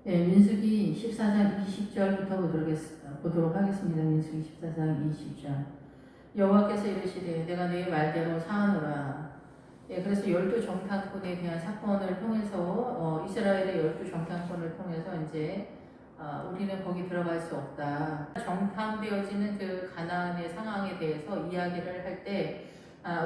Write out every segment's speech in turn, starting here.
네, 민수기 14장 20절부터 보도록 하겠습니다. 민수기 14장 20절. 여호와께서 이르시되 내가 네 말대로 사하노라. 예, 그래서 열두 정탐꾼에 대한 사건을 통해서 이스라엘의 열두 정탐꾼을 통해서 이제 우리는 거기 들어갈 수 없다. 정탐되어지는 그 가나안의 상황에 대해서 이야기를 할 때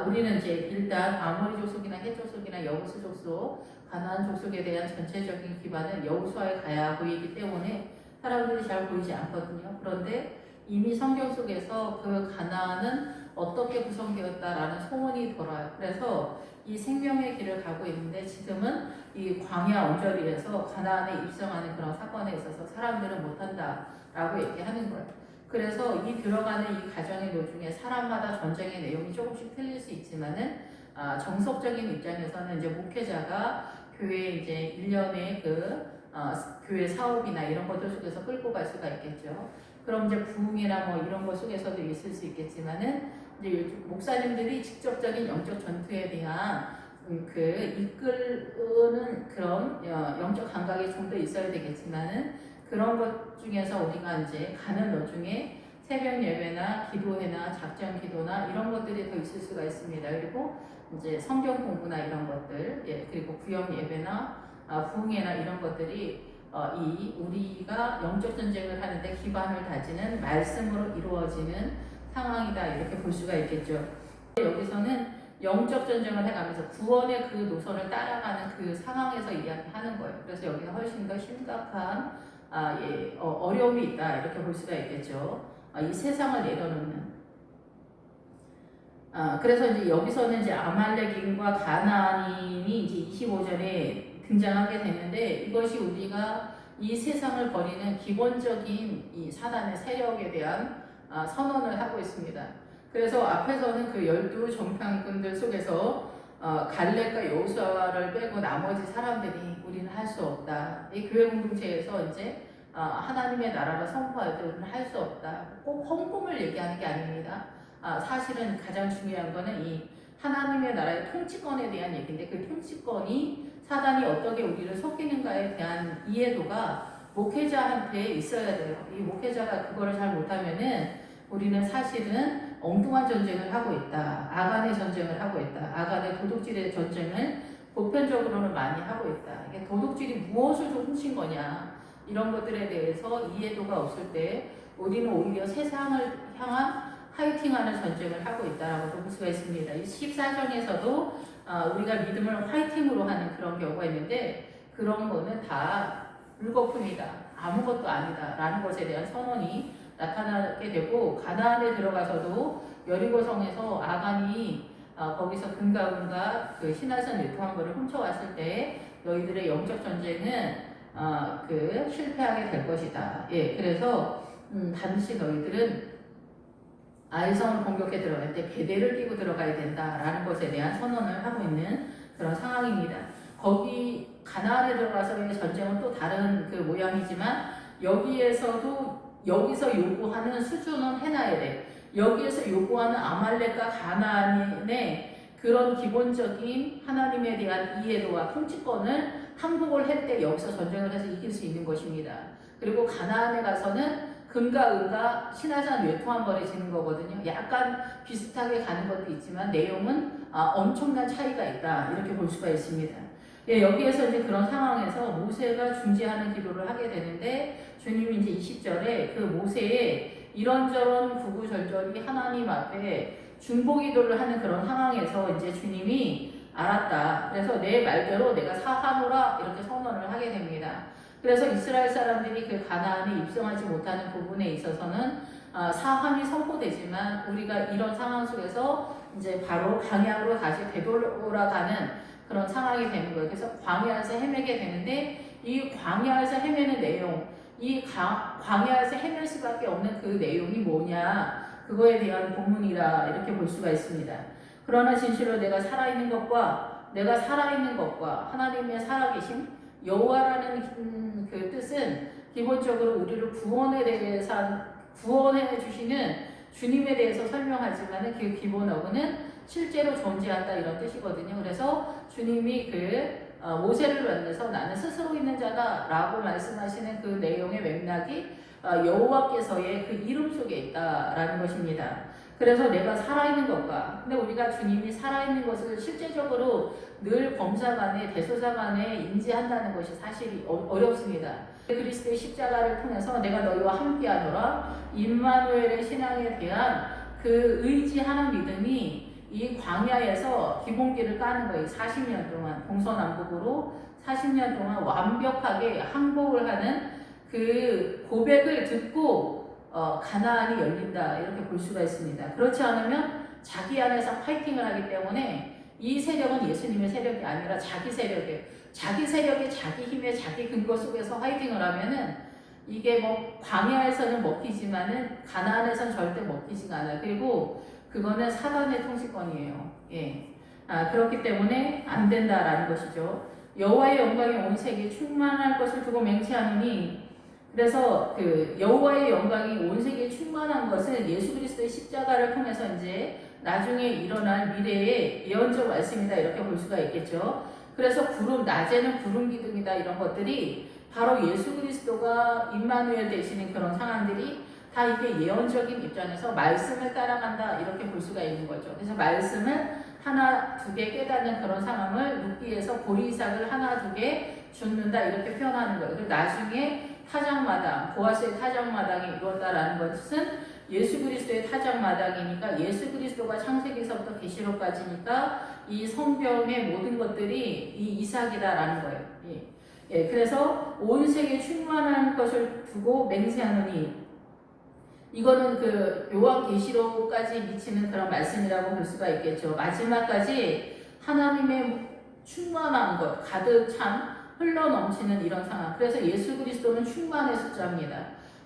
우리는 이제 일단 아모리 족속이나 헷 족속이나 여부스 족속, 가나안 족속에 대한 전체적인 기반은 여호수아에 가야 보이기 때문에 사람들이 잘 보이지 않거든요. 그런데 이미 성경 속에서 그 가나안은 어떻게 구성되었다라는 소문이 돌아요. 그래서 이 생명의 길을 가고 있는데 지금은 이 광야 언저리에서 가나안에 입성하는 그런 사건에 있어서 사람들은 못한다라고 얘기하는 거예요. 그래서 이 들어가는 이 과정의 도중에 사람마다 전쟁의 내용이 조금씩 틀릴 수 있지만은 정석적인 입장에서는 이제 목회자가 교회 이제 1년의 교회 사업이나 이런 것들 속에서 끌고 갈 수가 있겠죠. 그럼 이제 부흥이나 뭐 이런 것 속에서도 있을 수 있겠지만은 이제 목사님들이 직접적인 영적 전투에 대한 이끄는 그런 영적 감각이 좀 더 있어야 되겠지만은 그런 것 중에서 우리가 이제 가는 것 중에 새벽 예배나 기도회나 작전 기도나 이런 것들이 더 있을 수가 있습니다. 그리고 이제 성경 공부나 이런 것들, 그리고 구역 예배나 부흥회나 이런 것들이 우리가 영적 전쟁을 하는데 기반을 다지는 말씀으로 이루어지는 상황이다 이렇게 볼 수가 있겠죠. 여기서는 영적 전쟁을 해가면서 구원의 그 노선을 따라가는 그 상황에서 이야기하는 거예요. 그래서 여기는 훨씬 더 심각한 어려움이 있다 이렇게 볼 수가 있겠죠. 이 세상을 내려놓는. 그래서 이제 여기서는 이제 아말렉인과 가나안인이 이제 25절에 등장하게 되는데 이것이 우리가 이 세상을 버리는 기본적인 이 사단의 세력에 대한 선언을 하고 있습니다. 그래서 앞에서는 그 12 정탐꾼들 속에서 갈렙과 여호수아를 빼고 나머지 사람들이 우리는 할 수 없다. 이 교회 공동체에서 이제 하나님의 나라를 선포할 때 우리는 할 수 없다. 꼭 헌금을 얘기하는 게 아닙니다. 사실은 가장 중요한 거는 이 하나님의 나라의 통치권에 대한 얘기인데 그 통치권이 사단이 어떻게 우리를 속이는가에 대한 이해도가 목회자한테 있어야 돼요. 이 목회자가 그거를 잘 못하면은 우리는 사실은 엉뚱한 전쟁을 하고 있다. 아간의 전쟁을 하고 있다. 아간의 도둑질의 전쟁을 보편적으로는 많이 하고 있다. 이게 도둑질이 무엇을 훔친 거냐 이런 것들에 대해서 이해도가 없을 때 우리는 오히려 세상을 향한 화이팅하는 전쟁을 하고 있다라고 볼 수가 있습니다. 이 14장에서도 우리가 믿음을 화이팅으로 하는 그런 경우가 있는데 그런 거는 다 물거품이다. 아무것도 아니다. 라는 것에 대한 선언이 나타나게 되고 가나안에 들어가서도 여리고성에서 아간이 거기서 금과 그 신화산 유통한 거를 훔쳐왔을 때 너희들의 영적 전쟁은 실패하게 될 것이다. 그래서 반드시 너희들은 아이성을 공격해 들어갈 때 배대를 끼고 들어가야 된다라는 것에 대한 선언을 하고 있는 그런 상황입니다. 거기 가나안에 들어가서의 전쟁은 또 다른 그 모양이지만 여기서 요구하는 수준은 해놔야 돼. 여기에서 요구하는 아말렉과 가나안의 그런 기본적인 하나님에 대한 이해도와 통치권을 항복을 할 때 여기서 전쟁을 해서 이길 수 있는 것입니다. 그리고 가나안에 가서는 금과 은과 신화산 외통한 벌어지는 거거든요. 약간 비슷하게 가는 것도 있지만 내용은 엄청난 차이가 있다 이렇게 볼 수가 있습니다. 여기에서 이제 그런 상황에서 모세가 중재하는 기도를 하게 되는데 주님이 이제 20절에 그 모세의 이런저런 구구절절이 하나님 앞에 중보기도를 하는 그런 상황에서 이제 주님이 알았다. 그래서 내 말대로 내가 사하노라 이렇게 선언을 하게 됩니다. 그래서 이스라엘 사람들이 그 가나안에 입성하지 못하는 부분에 있어서는 사함이 선포되지만 우리가 이런 상황 속에서 이제 바로 광야로 다시 되돌아가는 그런 상황이 되는 거예요. 그래서 광야에서 헤매게 되는데 이 광야에서 헤매는 내용, 이 광야에서 헤맬 수밖에 없는 그 내용이 뭐냐 그거에 대한 본문이라 이렇게 볼 수가 있습니다. 그러나 진실로 내가 살아있는 것과 하나님의 살아계신 여호와라는 그 뜻은 기본적으로 우리를 구원해 주시는 주님에 대해서 설명하지만 그 기본 어근은 실제로 존재한다 이런 뜻이거든요. 그래서 주님이 모세를 만나서 나는 스스로 있는 자다라고 말씀하시는 그 내용의 맥락이 여호와께서의 그 이름 속에 있다라는 것입니다. 그래서 내가 살아있는 것과, 근데 우리가 주님이 살아있는 것을 실제적으로 늘 범사간에 대소사간에 인지한다는 것이 사실이 어렵습니다. 그리스도의 십자가를 통해서 내가 너희와 함께하노라, 임마누엘의 신앙에 대한 그 의지하는 믿음이 이 광야에서 기본기를 까는 거예요. 40년 동안 동서남북으로 40년 동안 완벽하게 항복을 하는 그 고백을 듣고 가나안이 열린다 이렇게 볼 수가 있습니다. 그렇지 않으면 자기 안에서 파이팅을 하기 때문에 이 세력은 예수님의 세력이 아니라 자기 세력이에요. 자기 세력이 자기 힘에 자기 근거 속에서 파이팅을 하면은 이게 뭐 광야에서는 먹히지만은 가나안에서는 절대 먹히지가 않아요. 그리고 그거는 사단의 통치권이에요. 예. 그렇기 때문에 안 된다라는 것이죠. 여호와의 영광이 온 세계에 충만할 것을 두고 맹세하노니, 그래서 그 여호와의 영광이 온 세계에 충만한 것은 예수 그리스도의 십자가를 통해서 이제 나중에 일어날 미래의 예언적 말씀이다 이렇게 볼 수가 있겠죠. 그래서 낮에는 구름 기둥이다 이런 것들이 바로 예수 그리스도가 임마누엘 되시는 그런 상황들이 다 이게 예언적인 입장에서 말씀을 따라간다 이렇게 볼 수가 있는 거죠. 그래서 말씀을 하나 두 개 깨닫는 그런 상황을 룻기에서 보리 이삭을 하나 두 개 줍는다 이렇게 표현하는 거예요. 그리고 나중에 타작마당, 보아스의 타작마당이 이루었다라는 것은 예수 그리스도의 타작마당이니까 예수 그리스도가 창세기서부터 계시록까지니까 이 성경의 모든 것들이 이 이삭이다라는 거예요. 예, 그래서 온 세계에 충만한 것을 두고 맹세하노니, 이거는 그 요한계시록까지 미치는 그런 말씀이라고 볼 수가 있겠죠. 마지막까지 하나님의 충만한 것, 가득 참 흘러넘치는 이런 상황. 그래서 예수 그리스도는 충만의 숫자입니다.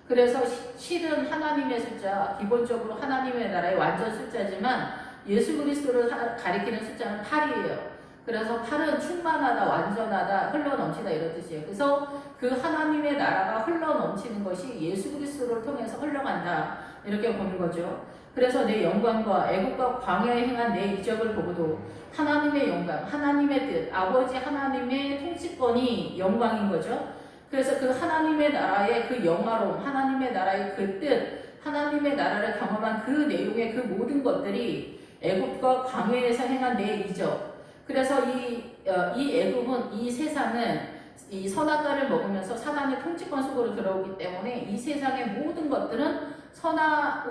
그래서 7은 하나님의 숫자, 기본적으로 하나님의 나라의 완전 숫자지만 예수 그리스도를 가리키는 숫자는 8이에요. 그래서 8은 충만하다, 완전하다, 흘러넘치다 이런 뜻이에요. 그래서 그 하나님의 나라가 흘러넘치는 것이 예수 그리스도를 통해서 흘러간다 이렇게 보는 거죠. 그래서 내 영광과 애국과 광야에 행한 내 이적을 보고도 하나님의 영광, 하나님의 뜻, 아버지 하나님의 통치권이 영광인 거죠. 그래서 그 하나님의 나라의 그 영화로움, 하나님의 나라의 그 뜻, 하나님의 나라를 경험한 그 내용의 그 모든 것들이 애국과 광야에서 행한 내 이적. 그래서 이 애국은, 이 세상은 이 선악과를 먹으면서 사단의 통치권 속으로 들어오기 때문에 이 세상의 모든 것들은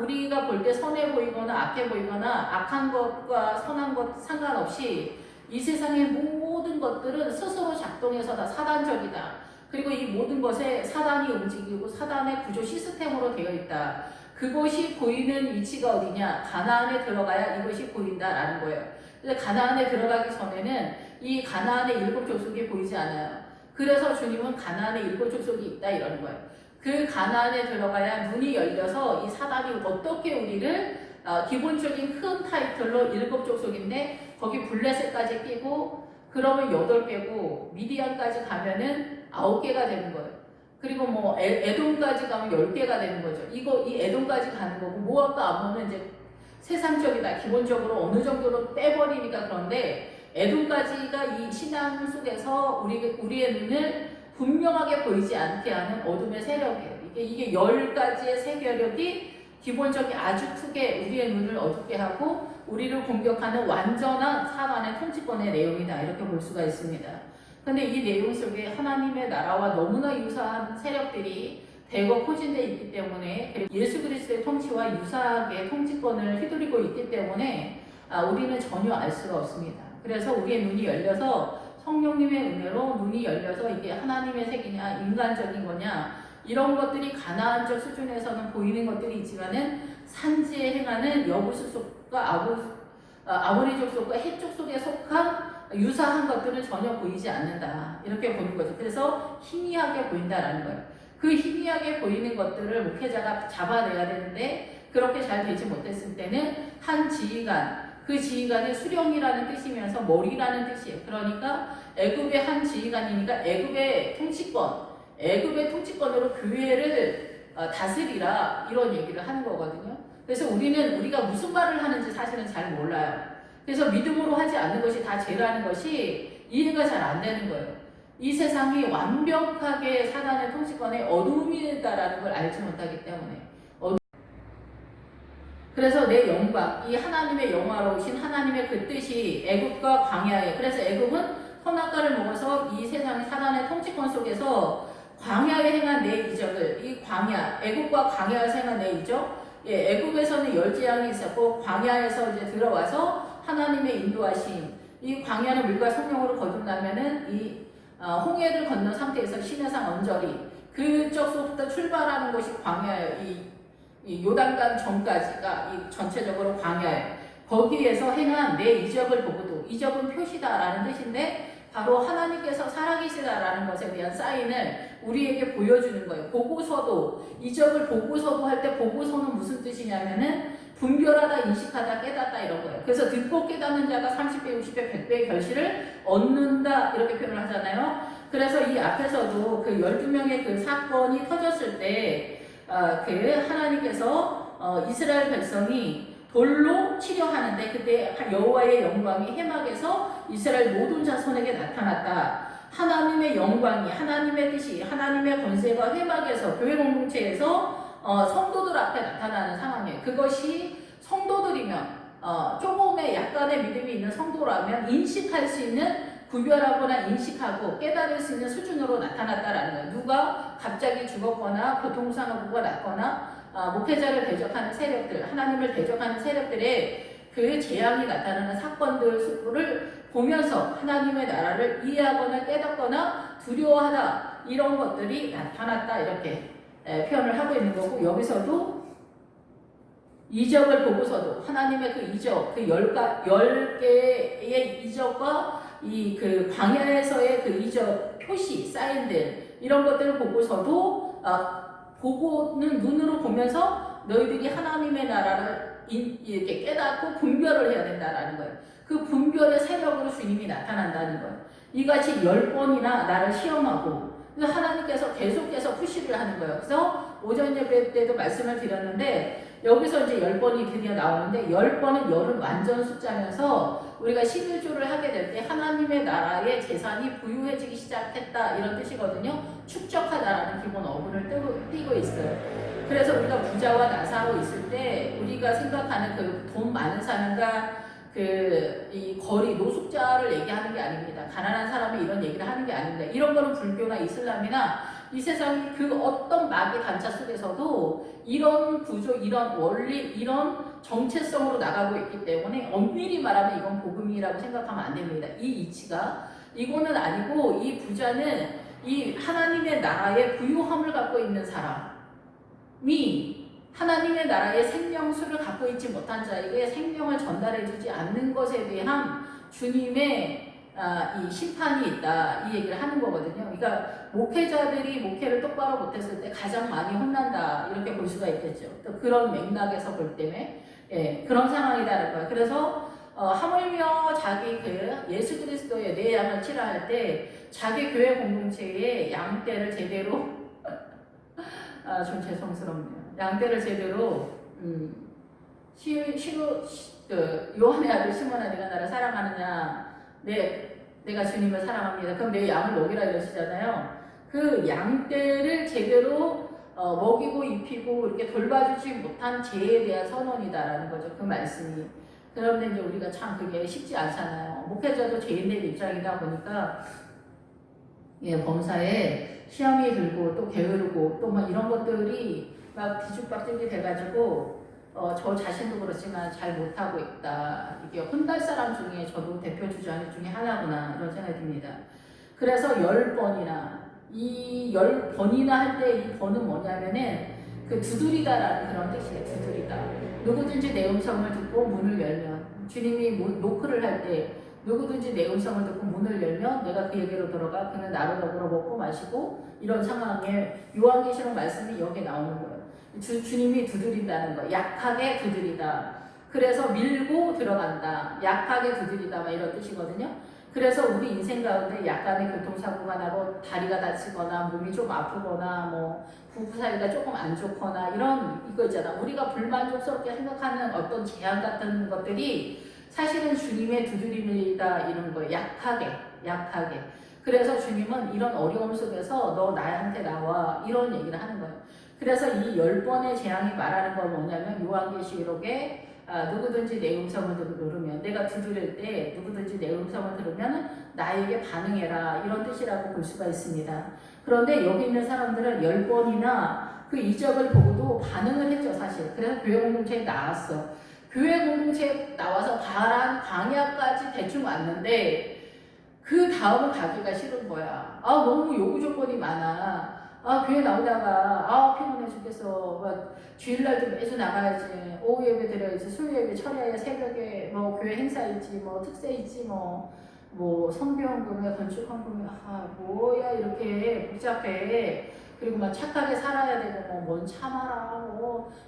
우리가 볼 때 선해 보이거나 악해 보이거나 악한 것과 선한 것 상관없이 이 세상의 모든 것들은 스스로 작동해서 다 사단적이다. 그리고 이 모든 것에 사단이 움직이고 사단의 구조 시스템으로 되어 있다. 그것이 보이는 위치가 어디냐? 가나안에 들어가야 이것이 보인다라는 거예요. 근데 가나안에 들어가기 전에는 이 가나안의 7 족속이 보이지 않아요. 그래서 주님은 가나안에 7 족속이 있다 이러는 거예요. 그 가나안에 들어가야 눈이 열려서 이 사단이 어떻게 우리를 기본적인 큰 타이틀로 7 족속인데 거기 블레셋까지 끼고 그러면 8개고 미디안까지 가면은 9개가 되는 거예요. 그리고 뭐 에돔까지 가면 10개가 되는 거죠. 이 에돔까지 가는 거고 모압과 암몬은 이제 세상적이다. 기본적으로 어느 정도로 빼버리니까. 그런데 에돔까지가 이 신앙 속에서 우리의 눈을 분명하게 보이지 않게 하는 어둠의 세력이에요. 이게 10가지의 세력이 기본적인 아주 크게 우리의 눈을 어둡게 하고 우리를 공격하는 완전한 사단의 통치권의 내용이다. 이렇게 볼 수가 있습니다. 근데 이 내용 속에 하나님의 나라와 너무나 유사한 세력들이 대거 포진되어 있기 때문에, 예수 그리스도의 통치와 유사하게 통치권을 휘두르고 있기 때문에 우리는 전혀 알 수가 없습니다. 그래서 우리의 눈이 열려서 성령님의 은혜로 눈이 열려서 이게 하나님의 색이냐 인간적인 거냐 이런 것들이 가나안적 수준에서는 보이는 것들이 있지만은 산지에 행하는 여부수 속과 아모리족 속과 헷족 속에 속한 유사한 것들은 전혀 보이지 않는다 이렇게 보는 거죠. 그래서 희미하게 보인다라는 거예요. 그 희미하게 보이는 것들을 목회자가 잡아내야 되는데 그렇게 잘 되지 못했을 때는 한 지휘관, 그 지휘관이 수령이라는 뜻이면서 머리라는 뜻이에요. 그러니까 애굽의 한 지휘관이니까 애굽의 통치권으로 교회를 다스리라 이런 얘기를 하는 거거든요. 그래서 우리가 무슨 말을 하는지 사실은 잘 몰라요. 그래서 믿음으로 하지 않는 것이 다 죄라는 것이 이해가 잘 안 되는 거예요. 이 세상이 완벽하게 사단의 통치권의 어둠이다라는 걸 알지 못하기 때문에. 그래서 내 영광, 이 하나님의 영화로우신 하나님의 그 뜻이 애굽과 광야에, 그래서 애굽은 선악과를 먹어서 이 세상의 사단의 통치권 속에서 광야에 행한 내 이적을, 이 광야, 애굽과 광야에서 행한 내 이적, 애굽에서는 열재앙이 있었고 광야에서 이제 들어와서 하나님의 인도하심, 이 광야는 물과 성령으로 거듭나면은 이 홍해를 건넌 상태에서 시내산 언저리, 그쪽서부터 출발하는 곳이 광야예요. 이 요단강 전까지가 이 전체적으로 광야예요. 거기에서 행한 내 이적을 보고도, 이적은 표시다라는 뜻인데 바로 하나님께서 살아계시다라는 것에 대한 사인을 우리에게 보여주는 거예요. 보고서도, 이적을 보고서도 할 때 보고서는 무슨 뜻이냐면은 분별하다, 인식하다, 깨닫다 이런 거예요. 그래서 듣고 깨닫는 자가 30배, 60배, 100배의 결실을 얻는다 이렇게 표현을 하잖아요. 그래서 이 앞에서도 그 12명의 그 사건이 터졌을 때 그 하나님께서 이스라엘 백성이 돌로 치려하는데 그때 여호와의 영광이 해막에서 이스라엘 모든 자손에게 나타났다. 하나님의 영광이, 하나님의 뜻이, 하나님의 권세가 회막에서 교회 공동체에서 성도들 앞에 나타나는 상황이에요. 그것이 성도들이면 조금의 약간의 믿음이 있는 성도라면 인식할 수 있는, 구별하거나 인식하고 깨달을 수 있는 수준으로 나타났다라는 거예요. 누가 갑자기 죽었거나 교통사고가 났거나 목회자를 대적하는 세력들, 하나님을 대적하는 세력들의 그 재앙이 나타나는 사건들을 보면서 하나님의 나라를 이해하거나 깨닫거나 두려워하다, 이런 것들이 나타났다 이렇게 표현을 하고 있는 거고, 여기서도 이적을 보고서도 하나님의 그 이적, 그 10개의 이적과 이 그 광야에서의 그 이적 표시, 사인들, 이런 것들을 보고서도 보고는 눈으로 보면서 너희들이 하나님의 나라를 이렇게 깨닫고 분별을 해야 된다라는 거예요. 그 분별의 세력으로 주님이 나타난다는 거예요. 이같이 10번이나 나를 시험하고, 그래서 하나님께서 계속해서 푸시를 하는 거예요. 그래서 오전 예배 때도 말씀을 드렸는데 여기서 이제 10번이 드디어 나오는데 10번은 열은 완전 숫자면서 우리가 11조를 하게 될 때 하나님의 나라의 재산이 부유해지기 시작했다 이런 뜻이거든요. 축적하다라는 기본 어근을 띄고 있어요. 그래서 우리가 부자와 나사로 있을 때 우리가 생각하는 그 돈 많은 사람과 이 거리 노숙자를 얘기하는 게 아닙니다. 가난한 사람이 이런 얘기를 하는 게 아닙니다. 이런 거는 불교나 이슬람이나 이 세상 그 어떤 마귀 단차 속에서도 이런 구조, 이런 원리, 이런 정체성으로 나가고 있기 때문에 엄밀히 말하면 이건 복음이라고 생각하면 안 됩니다. 이 이치가 이거는 아니고, 이 부자는 이 하나님의 나라의 부유함을 갖고 있는 사람이 하나님의 나라의 생명수를 갖고 있지 못한 자에게 생명을 전달해주지 않는 것에 대한 주님의 이 심판이 있다, 이 얘기를 하는 거거든요. 그러니까 목회자들이 목회를 똑바로 못했을 때 가장 많이 혼난다 이렇게 볼 수가 있겠죠. 또 그런 맥락에서 볼 때문에 그런 상황이다라는 거예요. 그래서 하물며 자기 그 예수 그리스도의 내 양을 치라 할 때 자기 교회 공동체의 양떼를 제대로 좀 죄송스럽네요. 양떼를 제대로 요한의 아들 시몬아, 네가 나를 사랑하느냐? 내가 주님을 사랑합니다. 그럼 내 양을 먹이라 이러시잖아요. 그 양떼를 제대로 먹이고 입히고 이렇게 돌봐주지 못한 죄에 대한 선언이다라는 거죠. 그 말씀이. 그런데 이제 우리가 참 그게 쉽지 않잖아요. 목회자도 죄인의 입장이다 보니까 범사에 시험이 들고 또 게으르고 또 막 이런 것들이 막 뒤죽박죽이 돼가지고 저 자신도 그렇지만 잘 못하고 있다. 이게 혼날 사람 중에 저도 대표 주장 중에 하나구나 이런 생각이 듭니다. 그래서 10번이나 이 10번이나 할 때 이 번은 뭐냐면은 그 두드리다라는 그런 뜻이에요. 두드리다. 누구든지 내 음성을 듣고 문을 열면, 주님이 노크를 할 때 누구든지 내 음성을 듣고 문을 열면 내가 그에게로 들어가 그는 나로 더불어 먹고 마시고, 이런 상황에 요한계시록 말씀이 여기에 나오는 거예요. 주님이 두드린다는 거, 약하게 두드리다. 그래서 밀고 들어간다. 약하게 두드리다 막 이런 뜻이거든요. 그래서 우리 인생 가운데 약간의 교통사고가 나고 다리가 다치거나 몸이 좀 아프거나 뭐 부부 사이가 조금 안 좋거나 이런 이거 있잖아. 우리가 불만족스럽게 생각하는 어떤 제한 같은 것들이 사실은 주님의 두드림이다 이런 거예요. 약하게. 그래서 주님은 이런 어려움 속에서 너 나한테 나와 이런 얘기를 하는 거예요. 그래서 이 10번의 재앙이 말하는 건 뭐냐면 요한계시록에 누구든지 내 음성을 들으면 내가 두드릴 때 누구든지 내 음성을 들으면 나에게 반응해라 이런 뜻이라고 볼 수가 있습니다. 그런데 여기 있는 사람들은 10번이나 그 이적을 보고도 반응을 했죠 사실. 그래서 교회 공동체에 나왔어. 교회 공동체에 나와서 광야까지 대충 왔는데 그 다음은 가기가 싫은 거야. 너무 요구 조건이 많아. 교회 나오다가 피곤해 죽겠어. 막 주일날도 매주 나가야지. 오후 예배 드려야지. 수요 예배 철야에 새벽에 뭐 교회 행사 있지. 뭐 특세 있지. 뭐 성비원금에 건축헌금에 뭐야 이렇게 복잡해. 그리고 막 착하게 살아야 되고 뭔 참아라.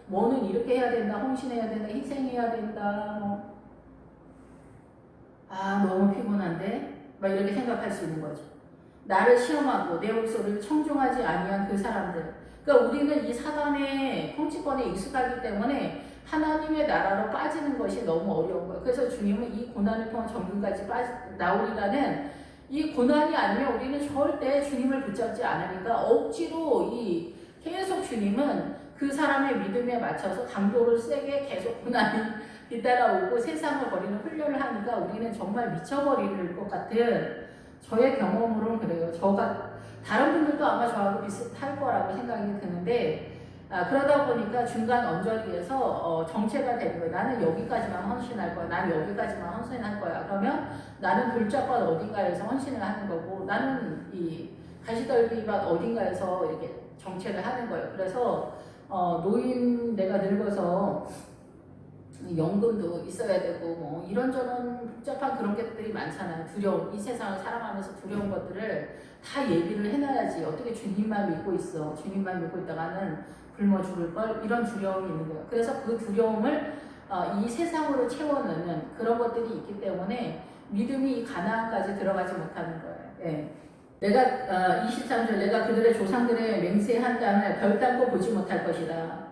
뭐는 이렇게 해야 된다. 헌신해야 된다. 희생해야 된다. 너무 피곤한데? 막 이렇게 생각할 수 있는 거죠. 나를 시험하고 내 목소리를 청종하지 아니한 그 사람들. 그러니까 우리는 이 사단의 통치권에 익숙하기 때문에 하나님의 나라로 빠지는 것이 너무 어려운 거예요. 그래서 주님은 이 고난을 통한 정금까지 나오리라는 이 고난이 아니면 우리는 절대 주님을 붙잡지 않으니까 억지로 계속 주님은 그 사람의 믿음에 맞춰서 강도를 세게 계속 고난이 뒤따라오고 세상을 버리는 훈련을 하니까 우리는 정말 미쳐버릴 것 같은 저의 경험으로는 그래요. 다른 분들도 아마 저하고 비슷할 거라고 생각이 드는데 그러다 보니까 중간 언저리에서 정체가 되는 거예요. 나는 여기까지만 헌신할 거야. 나는 여기까지만 헌신할 거야. 그러면 나는 돌짝밭 어딘가에서 헌신을 하는 거고 나는 이 가시떨기밭 어딘가에서 이렇게 정체를 하는 거예요. 그래서 노인 내가 늙어서 연금도 있어야 되고 이런저런 복잡한 그런 것들이 많잖아요. 두려움, 이 세상을 살아가면서 두려운 것들을 다 얘기를 해놔야지. 어떻게 주님만 믿고 있어. 주님만 믿고 있다가는 굶어 죽을 걸 이런 두려움이 있는 거예요. 그래서 그 두려움을 이 세상으로 채워넣는 그런 것들이 있기 때문에 믿음이 가나안까지 들어가지 못하는 거예요. 예. 내가 23절 내가 그들의 조상들의 맹세한 땅을 별담고 보지 못할 것이다.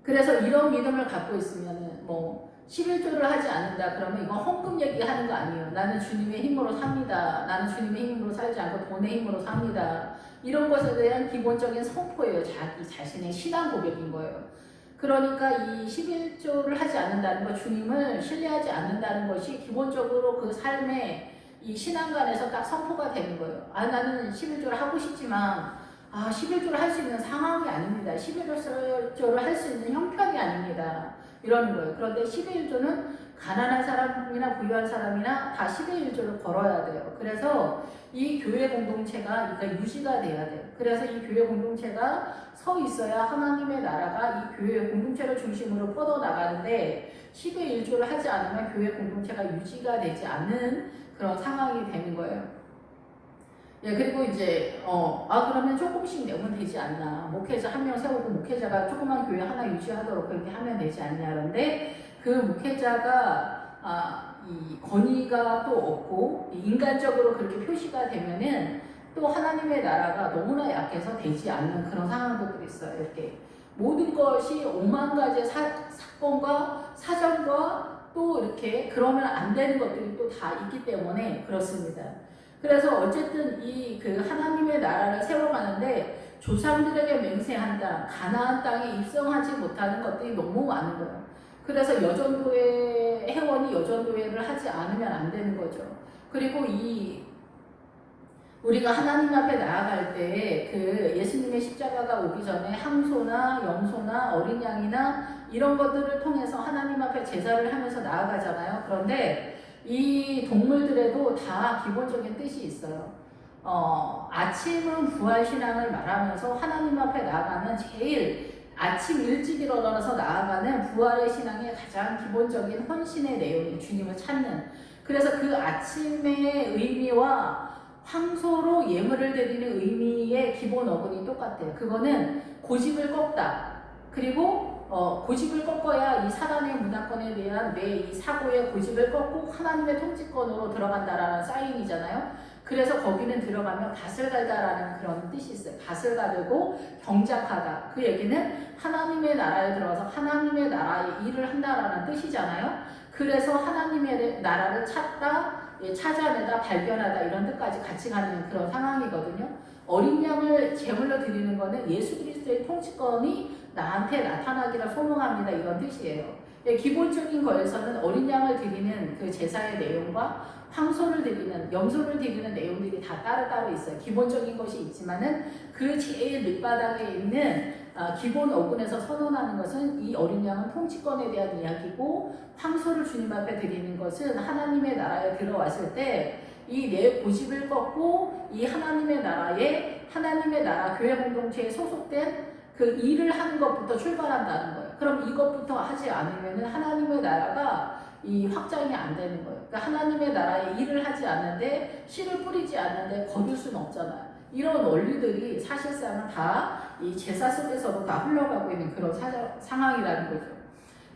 그래서 이런 믿음을 갖고 있으면은 11조를 하지 않는다 그러면 이건 헌금 얘기하는 거 아니에요. 나는 주님의 힘으로 삽니다. 나는 주님의 힘으로 살지 않고 돈의 힘으로 삽니다. 이런 것에 대한 기본적인 선포예요. 자기 자신의 신앙 고백인 거예요. 그러니까 이 11조를 하지 않는다는 것, 주님을 신뢰하지 않는다는 것이 기본적으로 그 삶의 이 신앙관에서 딱 선포가 되는 거예요. 나는 11조를 하고 싶지만 11조를 할 수 있는 상황이 아닙니다. 11조를 할 수 있는 형편이 아닙니다. 이러는 거예요. 그런데 11조는 가난한 사람이나 부유한 사람이나 다 11조를 걸어야 돼요. 그래서 이 교회 공동체가 유지가 돼야 돼요. 그래서 이 교회 공동체가 서 있어야 하나님의 나라가 이 교회 공동체를 중심으로 뻗어나가는데 11조를 하지 않으면 교회 공동체가 유지가 되지 않는 그런 상황이 되는 거예요. 그리고 이제 그러면 조금씩 내면 되지 않나. 목회자 한 명 세우고 목회자가 조그만 교회 하나 유지하도록 그렇게 하면 되지 않냐. 그런데 그 목회자가 이 권위가 또 없고 인간적으로 그렇게 표시가 되면은 또 하나님의 나라가 너무나 약해서 되지 않는 그런 상황들이 있어요. 이렇게 모든 것이 5만 가지의 사건과 사정과 또 이렇게 그러면 안 되는 것들이 또 다 있기 때문에 그렇습니다. 그래서 어쨌든 그 하나님의 나라를 세워가는데 조상들에게 맹세한 땅, 가나안 땅에 입성하지 못하는 것들이 너무 많은 거예요. 그래서 여전도회 회원이 여전도회를 하지 않으면 안 되는 거죠. 그리고 우리가 하나님 앞에 나아갈 때 그 예수님의 십자가가 오기 전에 항소나 염소나 어린 양이나 이런 것들을 통해서 하나님 앞에 제사를 하면서 나아가잖아요. 그런데 이 동물들에도 다 기본적인 뜻이 있어요. 아침은 부활신앙을 말하면서 하나님 앞에 나아가는 제일 아침 일찍 일어나서 나아가는 부활의 신앙의 가장 기본적인 헌신의 내용이 주님을 찾는. 그래서 그 아침의 의미와 황소로 예물을 드리는 의미의 기본 어근이 똑같아요. 그거는 고집을 꺾다. 그리고 고집을 꺾어야 이 사단의 문화권에 대한 내 이 사고의 고집을 꺾고 하나님의 통치권으로 들어간다라는 사인이잖아요. 그래서 거기는 들어가면 밭을 갈다라는 그런 뜻이 있어요. 밭을 가르고 경작하다. 그 얘기는 하나님의 나라에 들어가서 하나님의 나라의 일을 한다라는 뜻이잖아요. 그래서 하나님의 나라를 찾다, 찾아내다, 발견하다 이런 뜻까지 같이 가는 그런 상황이거든요. 어린 양을 제물로 드리는 거는 예수 그리스도의 통치권이 나한테 나타나기를 소망합니다 이런 뜻이에요. 기본적인 거에서는 어린 양을 드리는 그 제사의 내용과 황소를 드리는, 염소를 드리는 내용들이 다 따로따로 있어요. 기본적인 것이 있지만은 그 제일 밑바닥에 있는 기본 어근에서 선언하는 것은 이 어린 양은 통치권에 대한 이야기고, 황소를 주님 앞에 드리는 것은 하나님의 나라에 들어왔을 때 이 내 고집을 꺾고 이 하나님의 나라 교회 공동체에 소속된 그 일을 하는 것부터 출발한다는 거예요. 그럼 이것부터 하지 않으면 하나님의 나라가 이 확장이 안 되는 거예요. 그러니까 하나님의 나라에 일을 하지 않는데, 씨를 뿌리지 않는데 거둘 수는 없잖아요. 이런 원리들이 사실상은 다 이 제사 속에서도 다 흘러가고 있는 그런 상황이라는 거죠.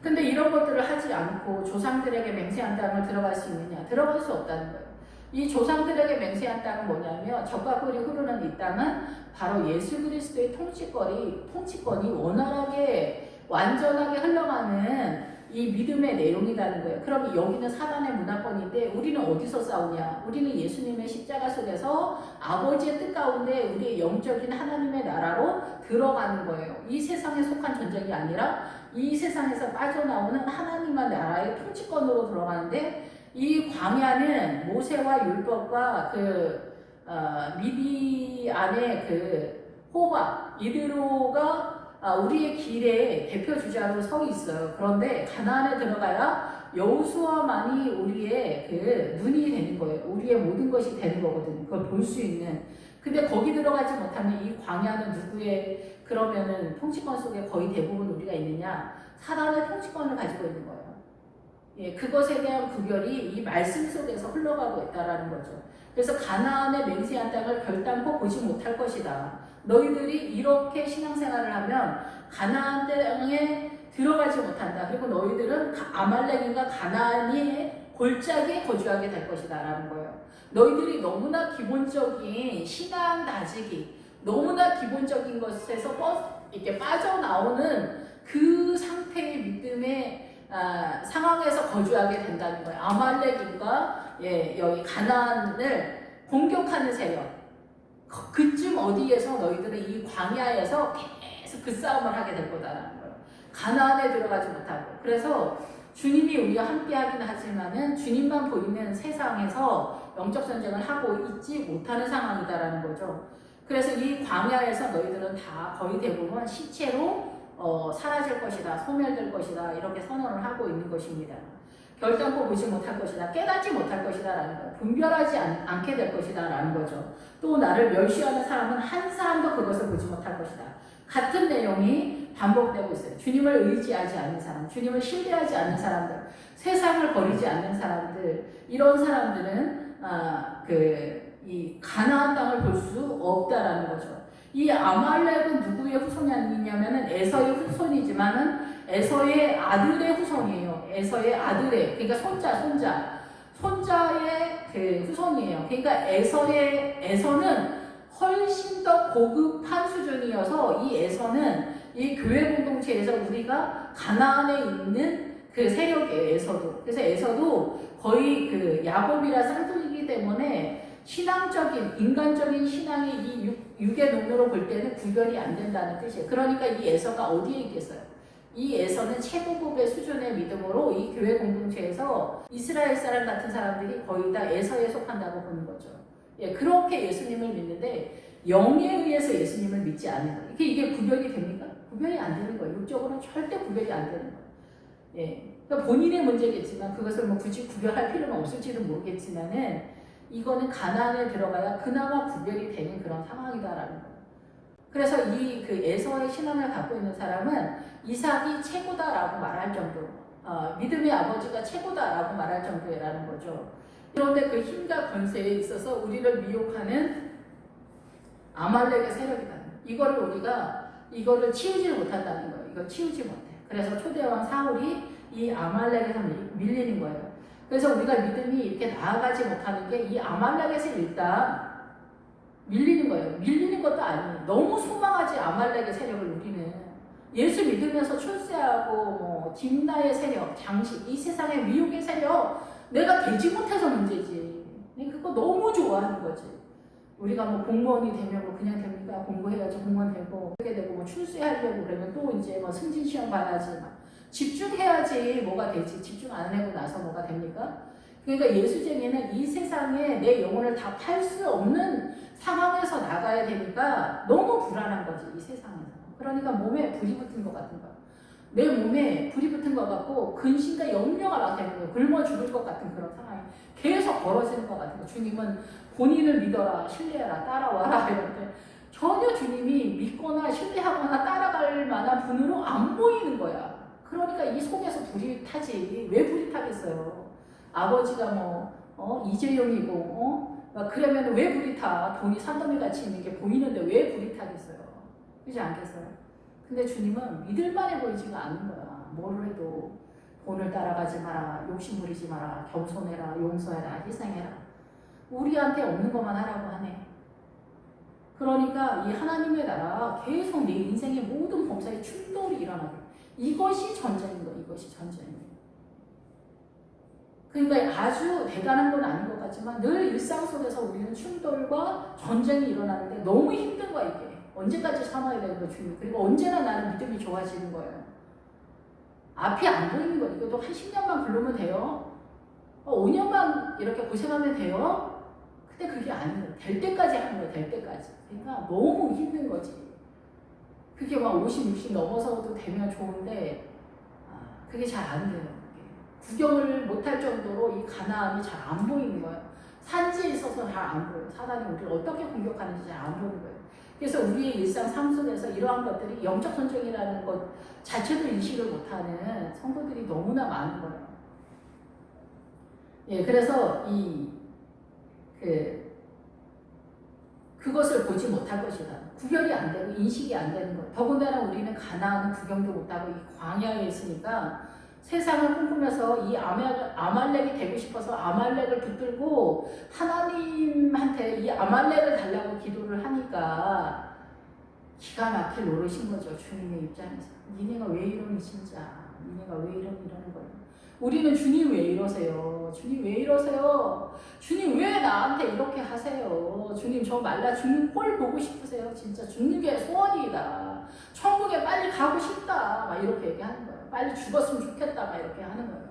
근데 이런 것들을 하지 않고 조상들에게 맹세한 땅을 들어갈 수 있느냐? 들어갈 수 없다는 거예요. 이 조상들에게 맹세한 땅은 뭐냐면, 젖과 꿀이 흐르는 이 땅은 바로 예수 그리스도의 통치권이 원활하게 완전하게 흘러가는 이 믿음의 내용이라는 거예요. 그럼 여기는 사단의 문화권인데 우리는 어디서 싸우냐? 우리는 예수님의 십자가 속에서 아버지의 뜻 가운데 우리의 영적인 하나님의 나라로 들어가는 거예요. 이 세상에 속한 전쟁이 아니라 이 세상에서 빠져나오는 하나님의 나라의 통치권으로 들어가는데, 이 광야는 모세와 율법과 미디안의 호바 이드로가 우리의 길에 대표 주자로 서 있어요. 그런데 가나안에 들어가야 여호수아만이 우리의 눈이 되는 거예요. 우리의 모든 것이 되는 거거든요. 그걸 볼 수 있는. 근데 거기 들어가지 못하면 이 광야는 누구의 그러면은 통치권 속에 거의 대부분 우리가 있느냐? 사단의 통치권을 가지고 있는 거예요. 그것에 대한 구별이 이 말씀 속에서 흘러가고 있다라는 거죠. 그래서 가나안의 맹세한 땅을 결단코 보지 못할 것이다. 너희들이 이렇게 신앙생활을 하면 가나안 땅에 들어가지 못한다. 그리고 너희들은 아말렉인과 가나안의 골짜기에 거주하게 될 것이다 라는 거예요. 너희들이 너무나 기본적인 신앙 다지기, 너무나 기본적인 것에서 이렇게 빠져나오는 그 상태의 믿음의 상황에서 거주하게 된다는 거예요. 아말렉인과 여기 가나안을 공격하는 세력, 그쯤 어디에서 너희들은 이 광야에서 계속 그 싸움을 하게 될 거다라는 거예요. 가나안에 들어가지 못하고. 그래서 주님이 우리와 함께 하긴 하지만은 주님만 보이는 세상에서 영적 전쟁을 하고 있지 못하는 상황이다라는 거죠. 그래서 이 광야에서 너희들은 다 거의 대부분 시체로 사라질 것이다, 소멸될 것이다, 이렇게 선언을 하고 있는 것입니다. 결단코 보지 못할 것이다, 깨닫지 못할 것이다 라는 거예요. 분별하지 않게 될 것이다 라는 거죠. 또 나를 멸시하는 사람은 한 사람도 그것을 보지 못할 것이다. 같은 내용이 반복되고 있어요. 주님을 의지하지 않는 사람, 주님을 신뢰하지 않는 사람들, 세상을 버리지 않는 사람들, 이런 사람들은 이 가나안 땅을 볼 수 없다라는 거죠. 이 아말렉은 누구의 후손이 아니냐면은 에서의 후손이지만은 에서의 아들의 후손이에요. 에서의 아들의, 그러니까 손자의 후손이에요. 그러니까 에서는 훨씬 더 고급한 수준이어서 이 에서는 이 교회 공동체에서 우리가 가나안에 있는 그 세력이에요. 에서도. 그래서 에서도 거의 야곱이라 쌍둥이기 때문에 신앙적인, 인간적인 신앙이 이 육의 눈으로 볼 때는 구별이 안 된다는 뜻이에요. 그러니까 이 에서가 어디에 있겠어요? 이 에서는 최고급의 수준의 믿음으로 이 교회 공동체에서 이스라엘 사람 같은 사람들이 거의 다 에서에 속한다고 보는 거죠. 그렇게 예수님을 믿는데 영에 의해서 예수님을 믿지 않는 거예요. 이게 구별이 됩니까? 구별이 안 되는 거예요. 육적으로는 절대 구별이 안 되는 거예요. 그러니까 본인의 문제겠지만 그것을 굳이 구별할 필요는 없을지도 모르겠지만은 이거는 가나안에 들어가야 그나마 구별이 되는 그런 상황이다라는 거예요. 그래서 이 에서의 신앙을 갖고 있는 사람은 이삭이 최고다라고 말할 정도, 믿음의 아버지가 최고다라고 말할 정도라는 거죠. 그런데 그 힘과 권세에 있어서 우리를 미혹하는 아말렉의 세력이다. 이거를 치우지 못한다는 거예요. 이걸 치우지 못해. 그래서 초대왕 사울이 이 아말렉에서 밀리는 거예요. 그래서 우리가 믿음이 이렇게 나아가지 못하는 게 이 아말렉에서 일단 밀리는 거예요. 밀리는 것도 아니에요. 너무 소망하지 아말렉의 세력을 우리는. 예수 믿으면서 출세하고 딥나의 세력, 장식, 이 세상의 미혹의 세력 내가 되지 못해서 문제지. 그거 너무 좋아하는 거지. 우리가 뭐 공무원이 되면 뭐 그냥 됩니까? 공부해야지 공무원 되고 그렇게 되고 뭐 출세하려고 그러면 또 이제 뭐 승진 시험 봐야지 막 집중해야지 뭐가 되지. 집중 안 하고 나서 뭐가 됩니까? 그러니까 예수쟁이는 이 세상에 내 영혼을 다 팔 수 없는 상황에서 나가야 되니까 너무 불안한 거지 이 세상에서. 그러니까 몸에 불이 붙은 것 같은 거야. 내 몸에 불이 붙은 것 같고 근심과 염려가 막 되는 거예요. 굶어 죽을 것 같은 그런 상황이 계속 벌어지는 것 같은 거예요. 주님은 본인을 믿어라, 신뢰해라, 따라와라 이런데 전혀 주님이 믿거나 신뢰하거나 따라갈 만한 분으로 안 보이는 거야. 그러니까 이 속에서 불이 타지. 왜 불이 타겠어요? 아버지가 이재용이고 막 그러면 왜 불이 타? 돈이 산더미 같이 있는 게 보이는데 왜 불이 타겠어요? 그렇지 않겠어요? 근데 주님은 믿을만해 보이지가 않는 거야. 뭘 해도 돈을 따라가지 마라, 욕심 부리지 마라, 겸손해라, 용서해라, 희생해라. 우리한테 없는 것만 하라고 하네. 그러니까 이 하나님의 나라 계속 내 인생의 모든 범사에 충돌이 일어나게. 이것이 전쟁인 거예요. 이것이 전쟁이에요. 그러니까 아주 대단한 건 아닌 것 같지만 늘 일상 속에서 우리는 충돌과 전쟁이 일어나는데 너무 힘든 거야 이게. 언제까지 참아야 되는 거야 주님. 그리고 언제나 나는 믿음이 좋아지는 거예요. 앞이 안 보이는 거예요. 이것도 한 10년만 굴르면 돼요. 5년만 이렇게 고생하면 돼요. 근데 그게 아니에요. 될 때까지 하는 거예요. 될 때까지. 그러니까 너무 힘든 거지. 그게 막 50, 60 넘어서도 되면 좋은데 그게 잘 안 돼요. 구경을 못할 정도로 이 가나안이 잘 안 보이는 거예요. 산지에 있어서 잘 안 보여요. 사단이 우리를 어떻게 공격하는지 잘 안 보이는 거예요. 그래서 우리의 일상 삶 속에서 이러한 것들이 영적 전쟁이라는 것 자체도 인식을 못하는 성도들이 너무나 많은 거예요. 예, 그래서 그것을 보지 못할 것이다. 구별이 안 되고 인식이 안 되는 거예요. 더군다나 우리는 가나안은 구경도 못하고 이 광야에 있으니까 세상을 꿈꾸면서 이 아말렉이 되고 싶어서 아말렉을 붙들고 하나님한테 이 아말렉을 달라고 기도를 하니까 기가 막힐 노릇인 거죠. 주님의 입장에서. 니네가 왜 이러니 진짜. 니네가 왜 이러는 거예요. 우리는 주님 왜 이러세요? 주님 왜 이러세요? 주님 왜 나한테 이렇게 하세요? 주님 저 말라 죽는 꼴 보고 싶으세요? 진짜 죽는 게 소원이다. 천국에 빨리 가고 싶다. 막 이렇게 얘기하는 거예요. 빨리 죽었으면 좋겠다. 막 이렇게 하는 거예요.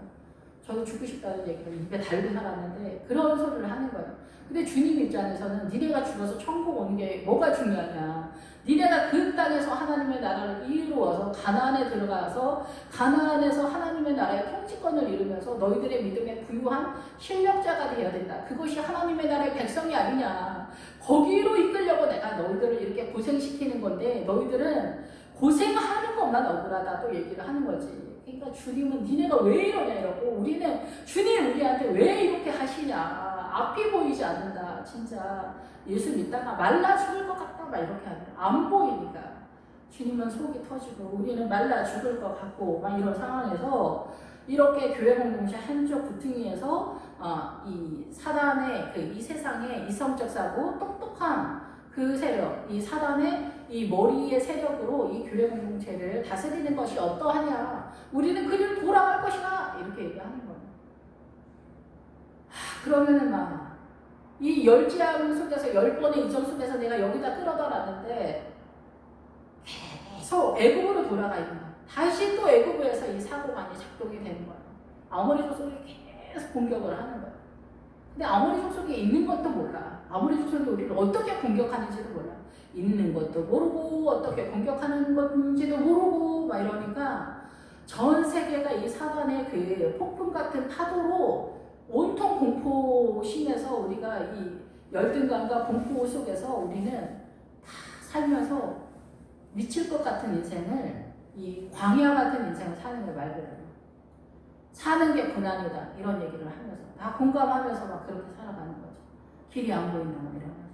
저도 죽고 싶다는 얘기를 입에 달고 살았는데 그런 소리를 하는 거예요. 근데 주님 입장에서는 니네가 죽어서 천국 오는 게 뭐가 중요하냐. 니네가 그 땅에서 하나님의 나라를 이루어서 가나안에 들어가서 가나안에서 하나님의 나라의 통치권을 이루면서 너희들의 믿음에 부유한 실력자가 되어야 된다. 그것이 하나님의 나라의 백성이 아니냐. 거기로 이끌려고 내가 너희들을 이렇게 고생시키는 건데 너희들은 고생하는 것만 억울하다 또 얘기를 하는 거지. 그러니까 주님은 니네가 왜 이러냐 이러고 우리는 주님 우리한테 왜 이렇게 하시냐. 앞이 보이지 않는다. 진짜 예수 믿다가 말라 죽을 것 같다. 막 이렇게 하는 안 보이니까 주님은 속이 터지고 우리는 말라 죽을 것 같고 막 이런 상황에서 이렇게 교회 공동체 한쪽 구퉁이에서 이 사단의 이 세상의 이성적 사고 똑똑한 그 세력, 이 사단의 이 머리의 세력으로 이 교회 공동체를 다스리는 것이 어떠하냐. 우리는 그를 돌아갈 것이다. 이렇게 얘기하는 거예요. 그러면은 막 이 열지암 속에서 10번의 이정 속에서 내가 여기다 끌어다 놨는데 계속 애굽으로 돌아가 있는 거예요. 다시 또 애굽에서 이 사고만이 작동이 되는 거예요. 아모리 족속이 계속 공격을 하는 거예요. 근데 아모리 족속이 있는 것도 몰라. 아모리 족속이 우리를 어떻게 공격하는지도 몰라. 있는 것도 모르고 어떻게 공격하는 건지도 모르고 막 이러니까 전 세계가 이 사단의 그 폭풍 같은 파도로 온통 공포심에서 우리가 이 열등감과 공포 속에서 우리는 다 살면서 미칠 것 같은 인생을 이 광야 같은 인생을 사는 걸 말 그대로 사는 게 고난이다 이런 얘기를 하면서 다 공감하면서 막 그렇게 살아가는 거죠. 길이 안 보인다 뭐 이러면서.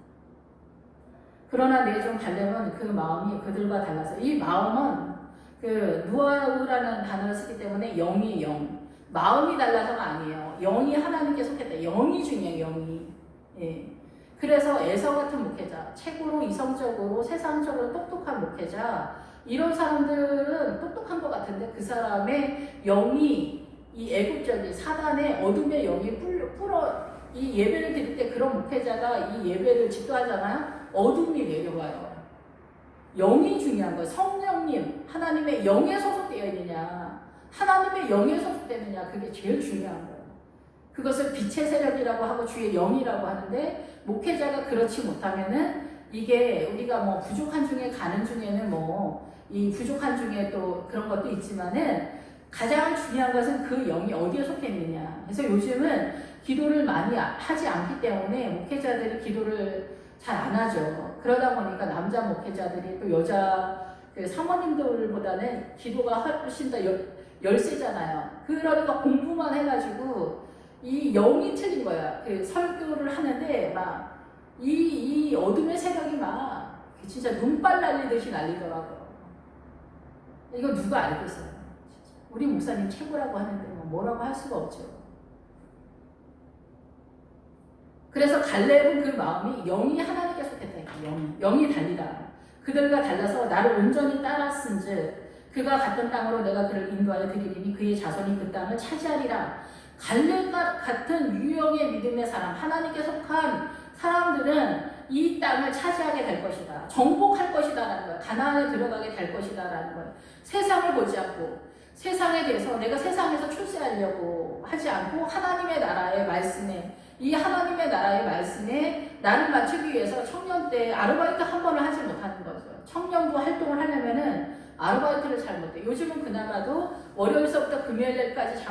그러나 내 종 갈렙은 그 마음이 그들과 달라서 이 마음은 그 누아우라는 단어를 쓰기 때문에 영이 영 마음이 달라서가 아니에요. 영이 하나님께 속했다. 영이 중요해요. 영이. 예. 그래서 에서 같은 목회자, 최고로 이성적으로 세상적으로 똑똑한 목회자 이런 사람들은 똑똑한 것 같은데 그 사람의 영이 이 애국적인 사단의 어둠의 영이 이 예배를 드릴 때 그런 목회자가 이 예배를 집도하잖아요. 어둠이 내려와요. 영이 중요한 거예요. 성령님, 하나님의 영에 소속되어 있느냐, 하나님의 영에 소속되느냐, 그게 제일 중요한 거예요. 그것을 빛의 세력이라고 하고 주의 영이라고 하는데, 목회자가 그렇지 못하면은 이게 우리가 뭐 부족한 중에 가는 중에는 뭐 이 부족한 중에 또 그런 것도 있지만은 가장 중요한 것은 그 영이 어디에 속해 있느냐. 그래서 요즘은 기도를 많이 하지 않기 때문에 목회자들이 기도를 잘 안 하죠. 그러다 보니까 남자 목회자들이 또 여자 그 사모님들보다는 기도가 훨씬 더 열세잖아요. 그러니까 공부만 해가지고 이 영이 틀린 거야. 그 설교를 하는데 막 이 어둠의 세력이 막 진짜 눈발 날리듯이 날리더라고요. 이거 누가 알겠어요? 우리 목사님 최고라고 하는데 뭐라고 할 수가 없죠. 그래서 갈렙은 그 마음이 영이 하나님께 속했다. 영이 달리다. 그들과 달라서 나를 온전히 따랐은즉 그가 갔던 땅으로 내가 그를 인도하여 드리리니 그의 자손이 그 땅을 차지하리라. 갈렙과 같은 유형의 믿음의 사람, 하나님께 속한 사람들은 이 땅을 차지하게 될 것이다. 정복할 것이다라는 거예요. 가나안에 들어가게 될 것이다라는 거예요. 세상을 보지 않고 세상에 대해서 내가 세상에서 출세하려고 하지 않고 하나님의 나라의 말씀에 이 하나님의 나라의 말씀에 나를 맞추기 위해서 청년 때 아르바이트 한 번을 하지 못하는 거죠. 청년부 활동을 하려면은 아르바이트를 잘 못해. 요즘은 그나마도 월요일서부터 금요일까지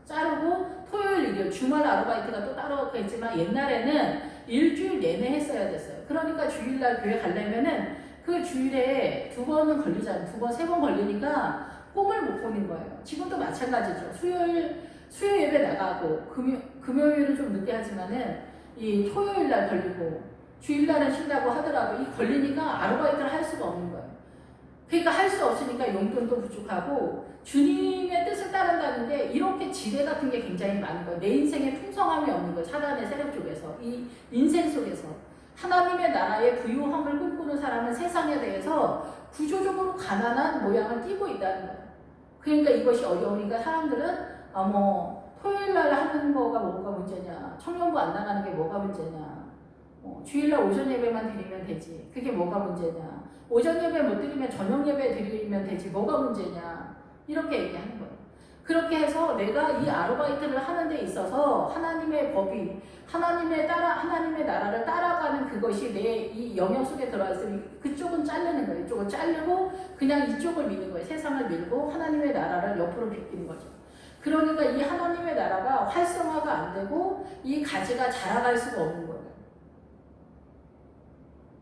자르고 토요일, 일요일, 주말 아르바이트가 또 따로 있지만 옛날에는 일주일 내내 했어야 됐어요. 그러니까 주일날 교회 가려면은 그 주일에 2번은 걸리잖아요. 2번, 3번 걸리니까 꿈을 못 꾸는 거예요. 지금도 마찬가지죠. 수요일 예배 나가고 금요일은 좀 늦게 하지만은 이 토요일날 걸리고 주일날은 쉰다고 하더라도 이 걸리니까 아르바이트를 할 수가 없는 거예요. 그러니까 할 수 없으니까 용돈도 부족하고 주님의 뜻을 따른다는 게 이렇게 지뢰 같은 게 굉장히 많은 거예요. 내 인생에 풍성함이 없는 거예요. 사단의 세력 쪽에서. 이 인생 속에서. 하나님의 나라의 부유함을 꿈꾸는 사람은 세상에 대해서 구조적으로 가난한 모양을 띠고 있다는 거예요. 그러니까 이것이 어려우니까 사람들은 토요일날 하는 거가 뭐가 문제냐, 청년부 안 나가는 게 뭐가 문제냐, 주일날 오전 예배만 드리면 되지, 그게 뭐가 문제냐, 오전 예배 못 드리면 저녁 예배 드리면 되지, 뭐가 문제냐, 이렇게 얘기하는 거예요. 그렇게 해서 내가 이 아르바이트를 하는 데 있어서 하나님의 법이 하나님의 나라를 따라가는 그것이 내 이 영역 속에 들어왔으니 그쪽은 자르는 거예요. 이쪽은 자르고 그냥 이쪽을 믿는 거예요. 세상을 밀고 하나님의 나라를 옆으로 비키는 거죠. 그러니까 이 하나님의 나라가 활성화가 안 되고 이 가지가 자라갈 수가 없는 거예요.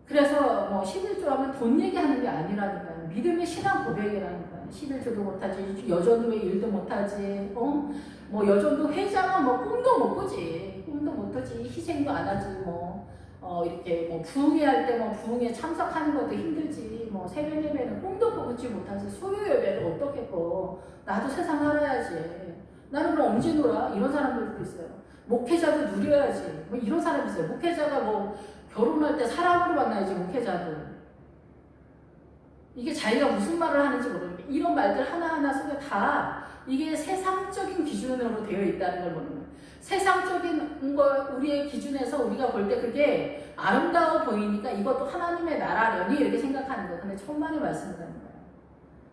그래서 11조 하면 돈 얘기하는 게 아니라니까요. 믿음의 신앙 고백이라니까요. 11조도 못하지, 여전도 왜 일도 못하지, 여전도 회장은 꿈도 못 꾸지, 꿈도 못 하지, 희생도 안 하지, 이렇게 부흥회 할 때 부흥회 참석하는 것도 힘들지, 새벽 예배는 꿈도 꾸지 못하지, 수요 예배를 어떻게 꿔? 나도 세상 살아야지. 나는 그럼 언제 놀아? 이런 사람들도 있어요. 목회자도 누려야지. 이런 사람이 있어요. 목회자가 결혼할 때 사람으로 만나야지, 목회자들. 이게 자기가 무슨 말을 하는지 모르겠는데 이런 말들 하나하나 속에 다 이게 세상적인 기준으로 되어 있다는 걸 모르는 거예요. 세상적인 걸 우리의 기준에서 우리가 볼 때 그게 아름다워 보이니까 이것도 하나님의 나라려니 이렇게 생각하는 거예요. 근데 천만의 말씀이라는 거예요.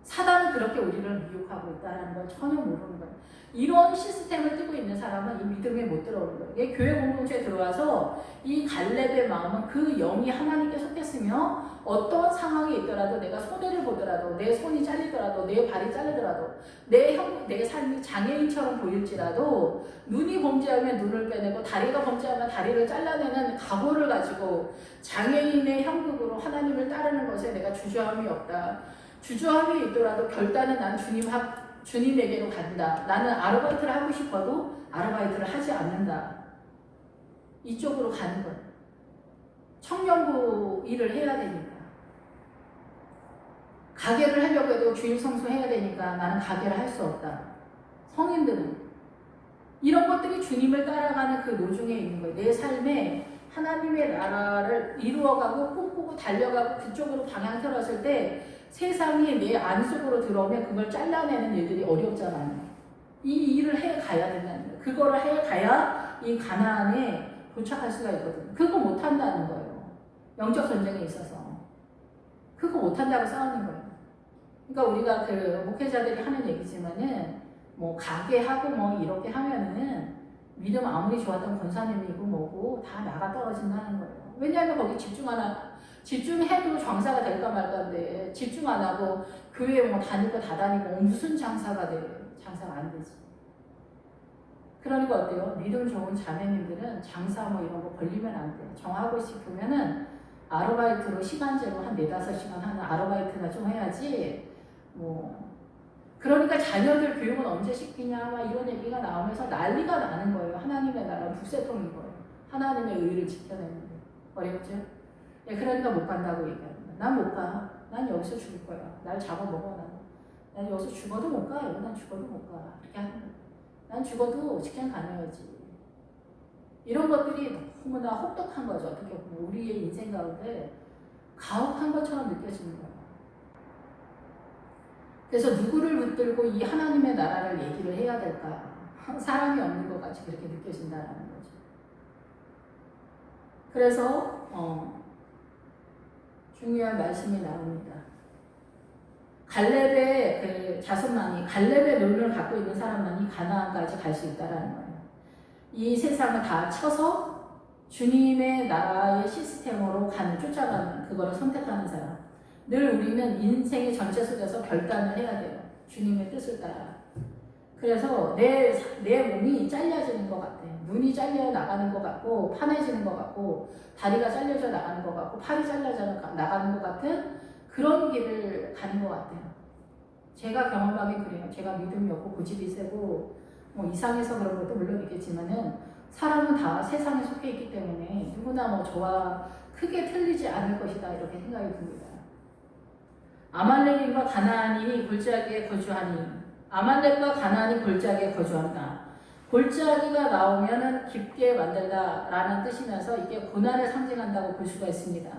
사단은 그렇게 우리를 미혹하고 있다는 걸 전혀 모르는 거예요. 이런 시스템을 띠고 있는 사람은 이 믿음에 못 들어오는 거예요. 이게 교회 공동체에 들어와서 이 갈렙의 마음은 그 영이 하나님께 속했으며 어떤 상황이 있더라도 내가 손해를 보더라도 내 손이 잘리더라도 내 발이 잘리더라도 내 삶이 장애인처럼 보일지라도 눈이 범죄하면 눈을 빼내고 다리가 범죄하면 다리를 잘라내는 각오를 가지고 장애인의 형국으로 하나님을 따르는 것에 내가 주저함이 없다. 주저함이 있더라도 결단은 난 주님에게로 간다. 나는 아르바이트를 하고 싶어도 아르바이트를 하지 않는다. 이쪽으로 가는 거예요. 청년부 일을 해야 되니까. 가게를 하려고 해도 주일 성수해야 되니까 나는 가게를 할 수 없다. 성인들은 이런 것들이 주님을 따라가는 그 노중에 있는 거예요. 내 삶에 하나님의 나라를 이루어가고 꿈꾸고 달려가고 그쪽으로 방향 틀었을 때 세상이 내 안속으로 들어오면 그걸 잘라내는 일들이 어렵잖아요. 이 일을 해 가야 된다는 거예요. 그거를 해 가야 이 가나안에 도착할 수가 있거든요. 그거 못 한다는 거예요. 영적 전쟁에 있어서. 그거 못 한다고 싸우는 거예요. 그러니까 우리가 그 목회자들이 하는 얘기지만은 뭐 가게 하고 뭐 이렇게 하면은 믿음 아무리 좋았던 권사님이고 뭐고 다 나가 떨어진다는 거예요. 왜냐하면 거기 집중해도 장사가 될까 말까인데 집중 안 하고 교회 뭐 다니고 다 다니고 무슨 장사가 돼? 장사가 안 되지. 그러니까 어때요? 믿음 좋은 자매님들은 장사 뭐 이런 거 걸리면 안 돼요. 정하고 싶으면은 아르바이트로 시간제로 한 4-5시간 하는 아르바이트나 좀 해야지 뭐. 그러니까 자녀들 교육은 언제 시키냐 막 이런 얘기가 나오면서 난리가 나는 거예요. 하나님의 나라는 북새통인 거예요. 하나님의 의를 지켜내는 게 어렵죠? 예, 그러니까 못 간다고 얘기합니다. 난 못 가. 난 여기서 죽을 거야. 날 잡아먹어. 난 여기서 죽어도 못 가. 난 죽어도 못 가. 이렇게 하는 거예요. 난 죽어도 직장 다녀야지. 이런 것들이 너무나 혹독한 거죠. 어떻게 보면 우리의 인생 가운데 가혹한 것처럼 느껴지는 거예요. 그래서 누구를 붙들고 이 하나님의 나라를 얘기를 해야 될까? 사람이 없는 것 같이 그렇게 느껴진다는 거죠. 그래서 중요한 말씀이 나옵니다. 갈렙의 그 자손만이, 갈렙의 눈을 갖고 있는 사람만이 가나안까지 갈 수 있다라는 거예요. 이 세상을 다 쳐서 주님의 나라의 시스템으로 쫓아가는, 그거를 선택하는 사람. 늘 우리는 인생의 전체 속에서 결단을 해야 돼요. 주님의 뜻을 따라. 그래서 내 몸이 잘려지는 것 같아요. 눈이 잘려 나가는 것 같고, 파내지는 것 같고, 다리가 잘려져 나가는 것 같고, 팔이 잘려져 나가는 것 같은 그런 길을 가는 것 같아요. 제가 경험하기 그래요. 제가 믿음이 없고 고집이 세고 뭐 이상해서 그런 것도 물론 있겠지만은 사람은 다 세상에 속해 있기 때문에 누구나 뭐 저와 크게 틀리지 않을 것이다 이렇게 생각이 듭니다. 아말렉인과 가나안인이 골짜기에 거주하니, 아말렉과 가나안이 골짜기에 거주한다. 골짜기가 나오면은 깊게 만들다라는 뜻이면서 이게 고난을 상징한다고 볼 수가 있습니다.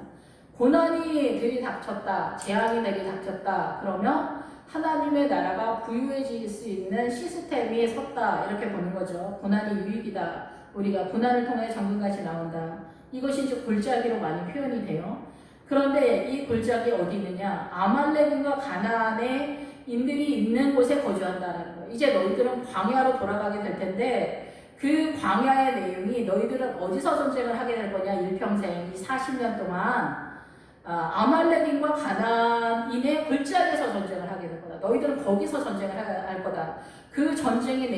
고난이 들이닥쳤다, 재앙이 들이닥쳤다 그러면 하나님의 나라가 부유해질 수 있는 시스템이 섰다 이렇게 보는 거죠. 고난이 유익이다. 우리가 고난을 통해 정금같이 나온다. 이것이 이제 골짜기로 많이 표현이 돼요. 그런데 이 골짜기 어디 있느냐? 아말렉과 가나안의 인들이 있는 곳에 거주한다는 거예요. 이제 너희들은 광야로 돌아가게 될 텐데 그 광야의 내용이 너희들은 어디서 전쟁을 하게 될 거냐? 일평생 이 40년 동안 아말렉인과 가나안인의 골짜기에서 전쟁을 하게 될 거다. 너희들은 거기서 전쟁을 할 거다. 그 전쟁의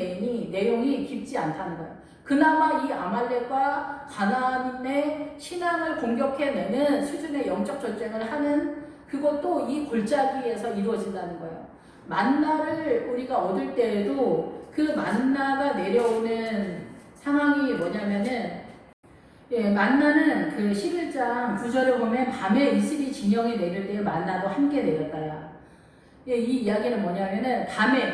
내용이 깊지 않다는 거예요. 그나마 이 아말렉과 가나안인의 신앙을 공격해내는 수준의 영적 전쟁을 하는 그것도 이 골짜기에서 이루어진다는 거예요. 만나를 우리가 얻을 때에도 그 만나가 내려오는 상황이 뭐냐면은 만나는 그 11장 9절에 보면 밤에 이슬이 진영에 내릴 때 만나도 함께 내렸다야. 이 이야기는 뭐냐면은 밤에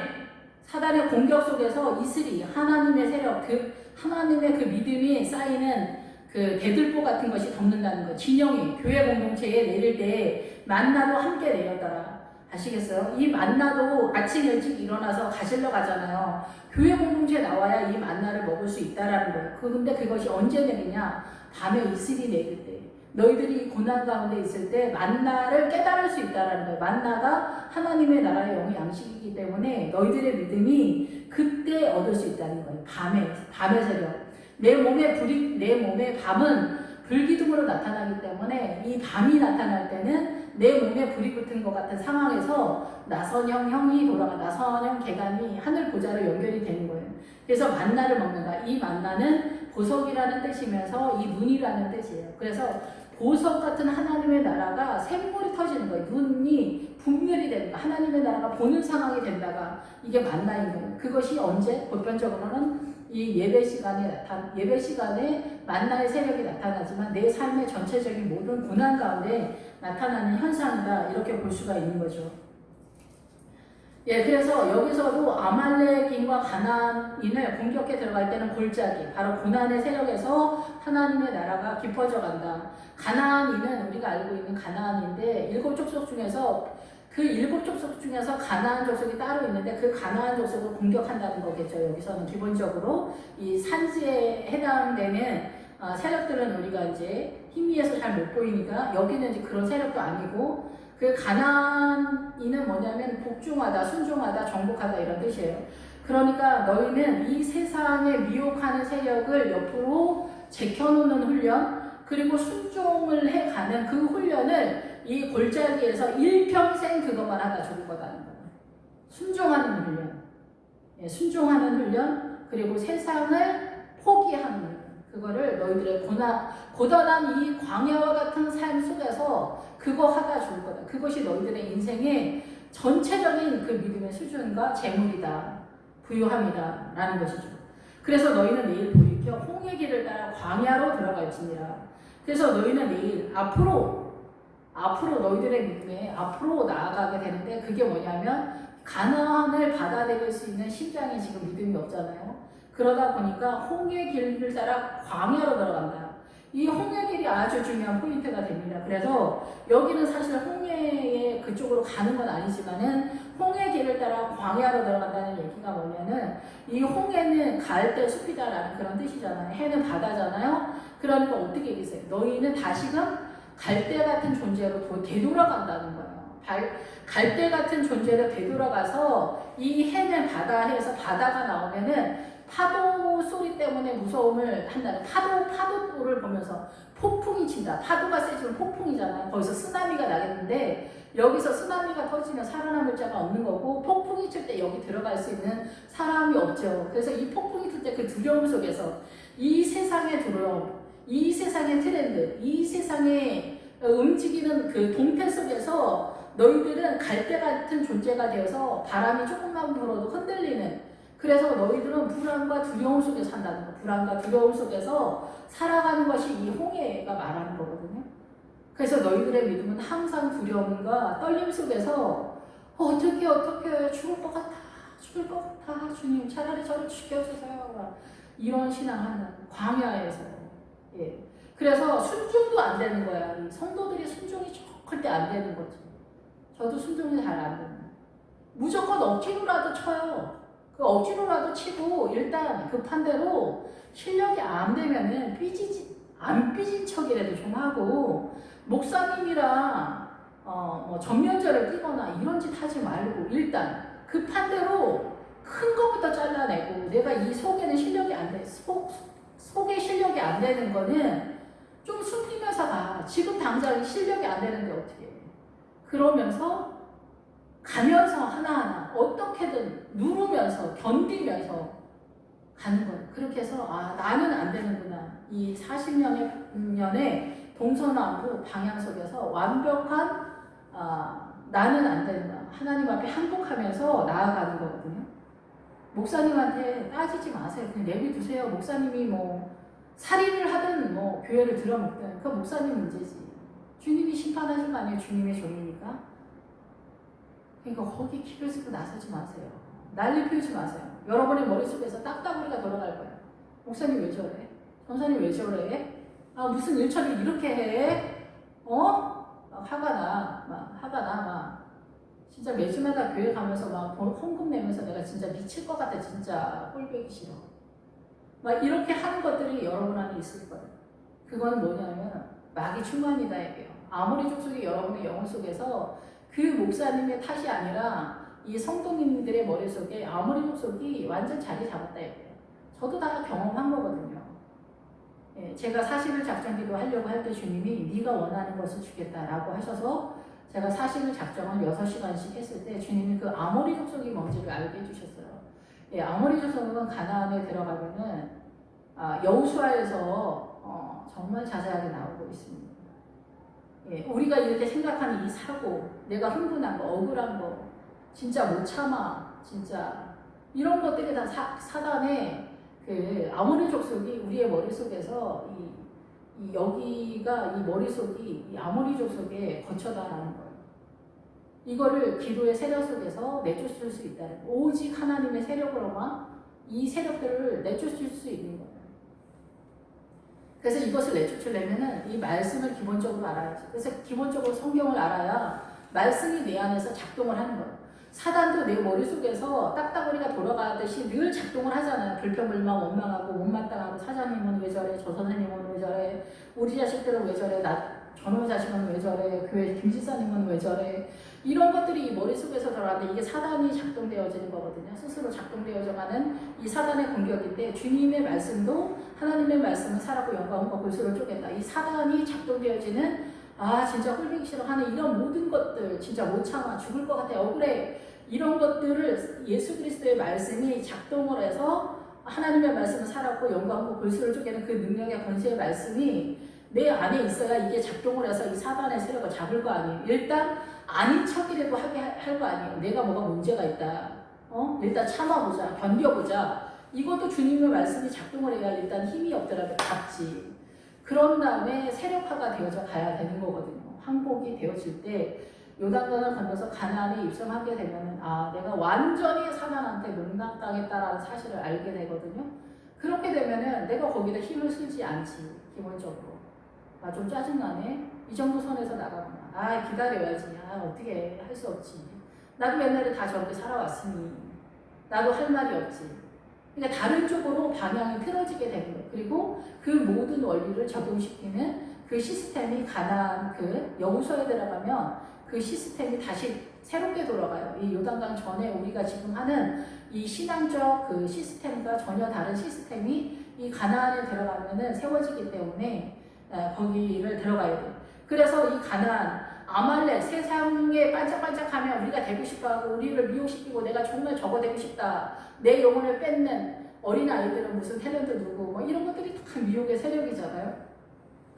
사단의 공격 속에서 이슬이 하나님의 세력, 하나님의 그 믿음이 쌓이는 그 대들보 같은 것이 덮는다는 거. 진영이 교회 공동체에 내릴 때 만나도 함께 내렸더라. 아시겠어요? 이 만나도 아침 일찍 일어나서 가지러 가잖아요. 교회 공동체에 나와야 이 만나를 먹을 수 있다라는 거예요. 근데 그것이 언제 내리냐? 밤에 이슬이 내릴 때. 너희들이 고난 가운데 있을 때 만나를 깨달을 수 있다라는 거예요. 만나가 하나님의 나라의 영의 양식이기 때문에 너희들의 믿음이 그때 얻을 수 있다는 거예요. 밤의 새벽. 내 몸의 밤은 불기둥으로 나타나기 때문에 이 밤이 나타날 때는 내 몸에 불이 붙은 것 같은 상황에서 나선형 개간이 하늘 보좌로 연결이 되는 거예요. 그래서 만나를 먹는다. 이 만나는 보석이라는 뜻이면서 이 눈이라는 뜻이에요. 그래서 보석 같은 하나님의 나라가 샘물이 터지는 거예요. 눈이 분별이 되는 거예요. 하나님의 나라가 보는 상황이 된다가 이게 만나인 거예요. 그것이 언제? 보편적으로는 이 예배 시간에 만나의 세력이 나타나지만 내 삶의 전체적인 모든 고난 가운데 나타나는 현상이다. 이렇게 볼 수가 있는 거죠. 그래서 여기서도 아말렉인과 가나안인을 공격해 들어갈 때는 골짜기, 바로 고난의 세력에서 하나님의 나라가 깊어져 간다. 가나안인은 우리가 알고 있는 가나안인데 7족속 중에서 그 7족속 중에서 가나안 족속이 따로 있는데 그 가나안 족속을 공격한다는 거겠죠. 여기서는 기본적으로 이 산지에 해당되는 세력들은 우리가 이제 희미해서 잘 못 보이니까 여기는 이제 그런 세력도 아니고 그 가나안이는 뭐냐면 복종하다, 순종하다, 정복하다 이런 뜻이에요. 그러니까 너희는 이 세상에 미혹하는 세력을 옆으로 제껴놓는 훈련, 그리고 순종을 해가는 그 훈련을 이 골짜기에서 일평생 그것만 하다 죽을 거다는 거예요. 순종하는 훈련, 순종하는 훈련, 그리고 세상을 포기하는 훈련. 그거를 너희들의 고단한 이 광야와 같은 삶 속에서 그거 하다 죽을 거다. 그것이 너희들의 인생의 전체적인 그 믿음의 수준과 재물이다, 부유함이다 라는 것이죠. 그래서 너희는 내일 돌이켜 홍해 길을 따라 광야로 들어갈지니라. 그래서 너희는 내일 앞으로 너희들의 믿음에 앞으로 나아가게 되는데, 그게 뭐냐면 가나안을 받아들일 수 있는 심장이 지금 믿음이 없잖아요. 그러다 보니까 홍해 길을 따라 광야로 들어간다. 이 홍해 길이 아주 중요한 포인트가 됩니다. 그래서 여기는 사실 홍해의 그쪽으로 가는 건 아니지만은 홍해 길을 따라 광야로 들어간다는 얘기가 뭐냐면, 이 홍해는 갈대 숲이다라는 그런 뜻이잖아요. 해는 바다잖아요. 그러니까 어떻게 얘기했어요? 너희는 다시금 갈대 같은 존재로 되돌아간다는 거예요. 갈대 같은 존재로 되돌아가서 이 해는 바다에서 바다가 나오면은 파도 소리 때문에 무서움을 한다는, 파도를 보면서 폭풍이 친다. 파도가 세지면 폭풍이잖아요. 거기서 쓰나미가 나겠는데 여기서 쓰나미가 터지면 살아남을 자가 없는 거고, 폭풍이 칠 때 여기 들어갈 수 있는 사람이 없죠. 그래서 이 폭풍이 칠 때 그 두려움 속에서 이 세상의 두려움, 이 세상의 트렌드, 이 세상의 움직이는 그 동태 속에서 너희들은 갈대 같은 존재가 되어서 바람이 조금만 불어도 흔들리는, 그래서 너희들은 불안과 두려움 속에 산다는 거. 불안과 두려움 속에서 살아가는 것이 이 홍해가 말하는 거거든요. 그래서 너희들의 믿음은 항상 두려움과 떨림 속에서 어떻게 죽을 것 같아, 주님 차라리 저를 죽여주세요, 이런 신앙하는 광야에서. 예. 그래서 순종도 안 되는 거야. 이 성도들이 순종이 절대 안 되는 거지. 저도 순종이 잘 안 되는. 무조건 억지로라도 쳐요. 그 억지로라도 치고 일단 급한 대로 실력이 안 되면은 안 삐진 척이라도 좀 하고, 목사님이랑 뭐 전면전을 뛰거나 이런 짓 하지 말고 일단 급한 대로 큰 거부터 잘라내고, 내가 이 속에는 실력이 안 돼, 속에 실력이 안 되는 거는 좀 숨기면서 가. 지금 당장 실력이 안 되는데 어떻게 해. 그러면서 가면서 하나하나 어떻게든 누르면서 견디면서 가는 거예요. 그렇게 해서 나는 안 되는구나. 이 40년의 동서남북 방향 속에서 완벽한 나는 안 된다. 하나님 앞에 항복하면서 나아가는 거거든요. 목사님한테 따지지 마세요. 그냥 내비두세요. 목사님이 뭐 살인을 하든 뭐 교회를 들어먹든 그 목사님 문제지. 주님이 심판하신 거 아니에요. 주님의 종이니까. 그러니까 거기 키를 쓰고 나서지 마세요. 난리 피우지 마세요. 여러분의 머릿속에서 딱따구리가 돌아갈 거예요. 목사님 왜 저래? 전사님 왜 저래? 무슨 일처리 이렇게 해? 막 화가 나. 진짜 매주마다 교회 가면서 막 헌금 내면서 내가 진짜 미칠 것 같아. 진짜 꼴보기 싫어. 막 이렇게 하는 것들이 여러분 안에 있을 거예요. 그건 뭐냐면 마귀 충만이다 얘기예요. 아무리 족속이 여러분의 영혼 속에서 그 목사님의 탓이 아니라 이 성도님들의 머릿속에 아무리 족속이 완전 자리 잡았다 얘기예요. 저도 다 경험한 거거든요. 예, 제가 40일 작정기도 하려고 할 때 주님이 네가 원하는 것을 주겠다라고 하셔서 제가 40일 작정을 6시간씩 했을 때 주님이 그 아모리 족속이 뭔지를 알게 해주셨어요. 예, 아모리 족속은 가나안에 들어가면은 여호수아에서 정말 자세하게 나오고 있습니다. 예, 우리가 이렇게 생각하는 이 사고, 내가 흥분한 거, 억울한 거, 진짜 못 참아, 진짜 이런 것들이 다 사단의 그 아모리 족속이 우리의 머릿속에서 여기가 이 머릿속이 이 아모리 족속의 거처다라는 거예요. 이거를 기도의 세력 속에서 내쫓을 수 있다는, 오직 하나님의 세력으로만 이 세력들을 내쫓을 수 있는 거예요. 그래서 이것을 내쫓으려면은 이 말씀을 기본적으로 알아야지. 그래서 기본적으로 성경을 알아야 말씀이 내 안에서 작동을 하는 거예요. 사단도 내 머릿속에서 딱따구리가 돌아가듯이 늘 작동을 하잖아요. 불평불만 원망하고 못마땅하고 사장님은 왜 저래, 저 선생님은 왜 저래, 우리 자식들은 왜 저래, 저놈 자식은 왜 저래, 교회 김지사님은 왜 저래, 이런 것들이 이 머릿속에서 돌아가는데 이게 사단이 작동되어지는 거거든요. 스스로 작동되어져가는 이 사단의 공격인데, 주님의 말씀도 하나님의 말씀은 살았고 영광과 골수를 쪼갠다. 이 사단이 작동되어지는, 진짜 홀리기 싫어하는 이런 모든 것들, 진짜 못 참아, 죽을 것 같아, 억울해, 이런 것들을 예수 그리스도의 말씀이 작동을 해서 하나님의 말씀은 살았고 영광과 골수를 쪼개는 그 능력의 권세의 말씀이 내 안에 있어야 이게 작동을 해서 이 사단의 세력을 잡을 거 아니에요. 일단 아닌 척이라도 하게 할 거 아니에요. 내가 뭐가 문제가 있다. 일단 참아보자, 견뎌보자. 이것도 주님의 말씀이 작동을 해야 일단 힘이 없더라도 잡지. 그런 다음에 세력화가 되어져 가야 되는 거거든요. 항복이 되어질 때 요단강을 건너서 가나안에 입성하게 되면은 내가 완전히 사단한테 농락당했다라는 사실을 알게 되거든요. 그렇게 되면은 내가 거기다 힘을 쓰지 않지. 기본적으로 좀 짜증나네. 이 정도 선에서 나가구나. 기다려야지. 어떻게 할 수 없지. 나도 옛날에 다 저렇게 살아왔으니 나도 할 말이 없지. 그러니까 다른 쪽으로 방향이 틀어지게 되는 거예요. 그리고 그 모든 원리를 적용시키는 그 시스템이 가나안 그 여호수아에 들어가면 그 시스템이 다시 새롭게 돌아가요. 이 요단강 전에 우리가 지금 하는 이 신앙적 그 시스템과 전혀 다른 시스템이 이 가나안에 들어가면은 세워지기 때문에 거기를 들어가야 돼요. 그래서 이 가나안, 아말렉, 세상에 반짝반짝하면 우리가 되고 싶어하고 우리를 미혹시키고 내가 정말 저거 되고 싶다, 내 영혼을 뺏는 어린아이들은 무슨 탤런트 누구 이런 것들이 다 미혹의 세력이잖아요.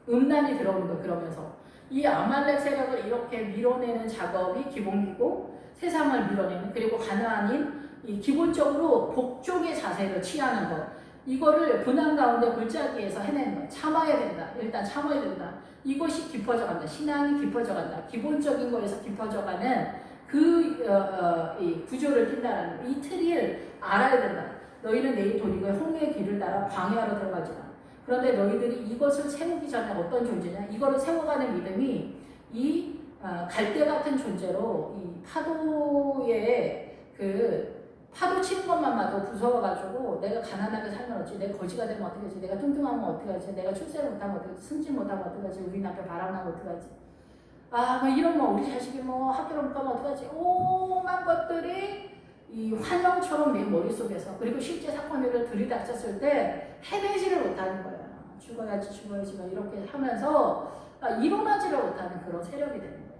음란이 들어오는 거. 그러면서 이 아말렉 세력을 이렇게 밀어내는 작업이 기본이고, 세상을 밀어내는, 그리고 가나안인 이 기본적으로 복종의 자세를 취하는 것, 이거를 분한 가운데 골짜기에서 해내는 거. 참아야 된다. 일단 참아야 된다. 이것이 깊어져 간다. 신앙이 깊어져 간다. 기본적인 거에서 깊어져가는 이 구조를 띈다라는 거. 이 틀을 알아야 된다. 너희는 내일 돌이고 홍해의 길을 따라 광야로 들어가지마. 그런데 너희들이 이것을 세우기 전에 어떤 존재냐? 이거를 세워가는 믿음이 이 갈대 같은 존재로 이 파도에 파도 치는 것만 봐도 무서워가지고 내가 가난하게 살면 어찌, 내가 거지가 되면 어떡하지, 내가 뚱뚱하면 어떡하지, 내가 출세를 못하면 어떡하지, 승진 못하면 어떡하지, 우리 남편 바람나면 어떡하지, 이런 우리 자식이 학교를 못 가면 어떡하지, 오만 것들이 이 환영처럼 내 머릿속에서, 그리고 실제 사건을 들이닥쳤을 때 해내지를 못하는 거야. 죽어야지 이렇게 하면서 일어나지를 못하는 그런 세력이 되는 거야.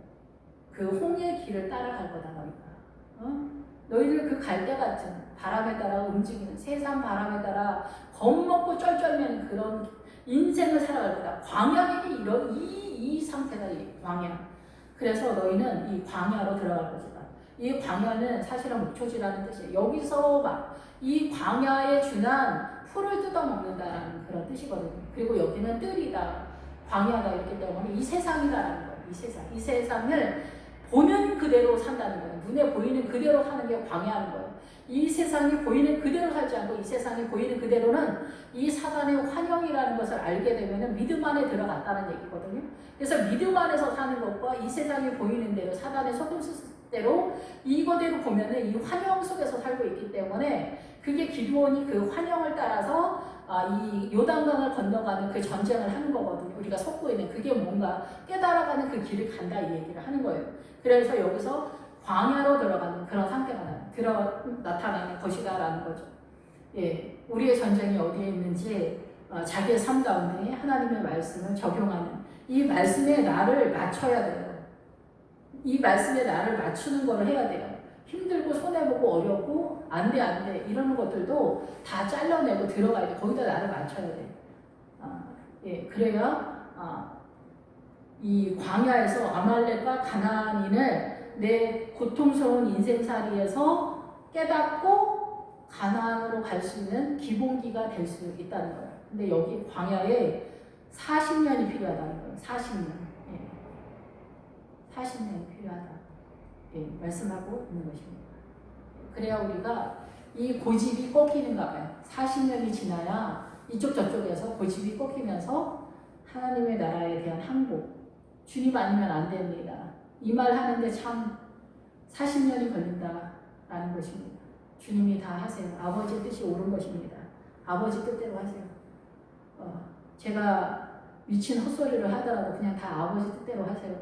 그 홍해의 길을 따라갈 거다 너희가. 너희들 그 갈대 같은 바람에 따라 움직이는, 세상 바람에 따라 겁먹고 쩔쩔매는 그런 인생을 살아갈 거다. 광야는 이 상태다. 이 광야. 그래서 너희는 이 광야로 들어갈 것이다. 이 광야는 사실은 목초지라는 뜻이에요. 여기서 이 광야에 준한 풀을 뜯어먹는다라는 그런 뜻이거든요. 그리고 여기는 뜰이다, 광야가 있기 때문에 이 세상이라는 거예요. 이 세상을 보는 그대로 산다는 거예요. 눈에 보이는 그대로 사는 게 광야인 거예요. 이 세상이 보이는 그대로 살지 않고 이 세상이 보이는 그대로는 이 사단의 환영이라는 것을 알게 되면 믿음 안에 들어갔다는 얘기거든요. 그래서 믿음 안에서 사는 것과 이 세상이 보이는 대로 사단의 속임수대로 이거대로 보면은 이 환영 속에서 살고 있기 때문에, 그게 기드온이 그 환영을 따라서 이 요단강을 건너가는 그 전쟁을 하는 거거든요. 우리가 섰고 있는 그게 뭔가 깨달아가는 그 길을 간다, 이 얘기를 하는 거예요. 그래서 여기서 광야로 들어가는 그런 상태가 나타나는 것이다라는 거죠. 예, 우리의 전쟁이 어디에 있는지 자기의 삶 가운데 하나님의 말씀을 적용하는, 이 말씀에 나를 맞춰야 돼요. 이 말씀에 나를 맞추는 걸 해야 돼요. 힘들고 손해보고 어렵고 안돼 이러는 것들도 다 잘라내고 들어가야 돼. 거기다 나를 맞춰야 돼. 예, 그래야 이 광야에서 아말렉과 가나안인을 내 고통스러운 인생살이에서 깨닫고 가나안으로 갈 수 있는 기본기가 될 수 있다는 거예요. 근데 여기 광야에 40년이 필요하다는 거예요. 40년. 예. 40년이 필요하다. 예, 말씀하고 있는 것입니다. 그래야 우리가 이 고집이 꺾이는가 봐요. 40년이 지나야 이쪽 저쪽에서 고집이 꺾이면서 하나님의 나라에 대한 항복, 주님 아니면 안 됩니다. 이 말 하는데 참 40년이 걸린다라는 것입니다. 주님이 다 하세요. 아버지 뜻이 옳은 것입니다. 아버지 뜻대로 하세요. 제가 미친 헛소리를 하더라도 그냥 다 아버지 뜻대로 하세요.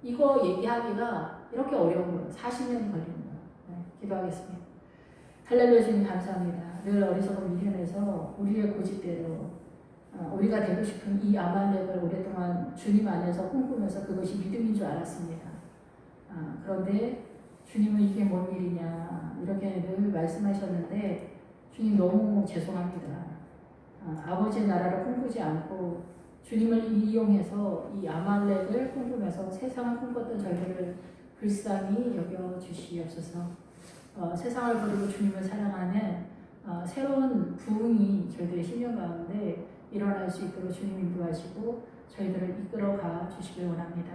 이거 얘기하기가 이렇게 어려운 거예요. 40년이 걸리는 거예요. 네, 기도하겠습니다. 할렐루야. 주님 감사합니다. 늘 어리석은 미련에서 우리의 고집대로 우리가 되고 싶은 이 아말렉을 오랫동안 주님 안에서 꿈꾸면서 그것이 믿음인 줄 알았습니다. 그런데 주님은 이게 뭔 일이냐 이렇게 늘 말씀하셨는데 주님 너무 죄송합니다. 아버지의 나라를 꿈꾸지 않고 주님을 이용해서 이 아말렉을 꿈꾸면서 세상을 꿈꿨던 저희들을 불쌍히 여겨 주시옵소서. 세상을 버리고 주님을 사랑하는 새로운 부흥이 저희들의 심령 가운데 일어날 수 있도록 주님 인도하시고 저희들을 이끌어가 주시길 원합니다.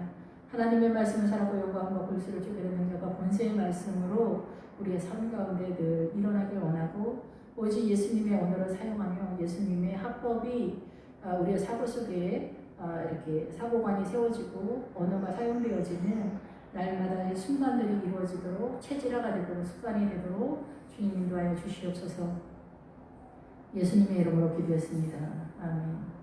하나님의 말씀을 살고 영광과 불수를 쪼개는 능력과 권세의 말씀으로 우리의 삶 가운데 늘 일어나길 원하고 오직 예수님의 언어를 사용하며 예수님의 합법이 우리의 사고 속에 이렇게 사고관이 세워지고 언어가 사용되어지는 날마다의 순간들이 이루어지도록 체질화가 되도록 습관이 되도록 주님 인도하여 주시옵소서. 예수님의 이름으로 기도했습니다. 아멘.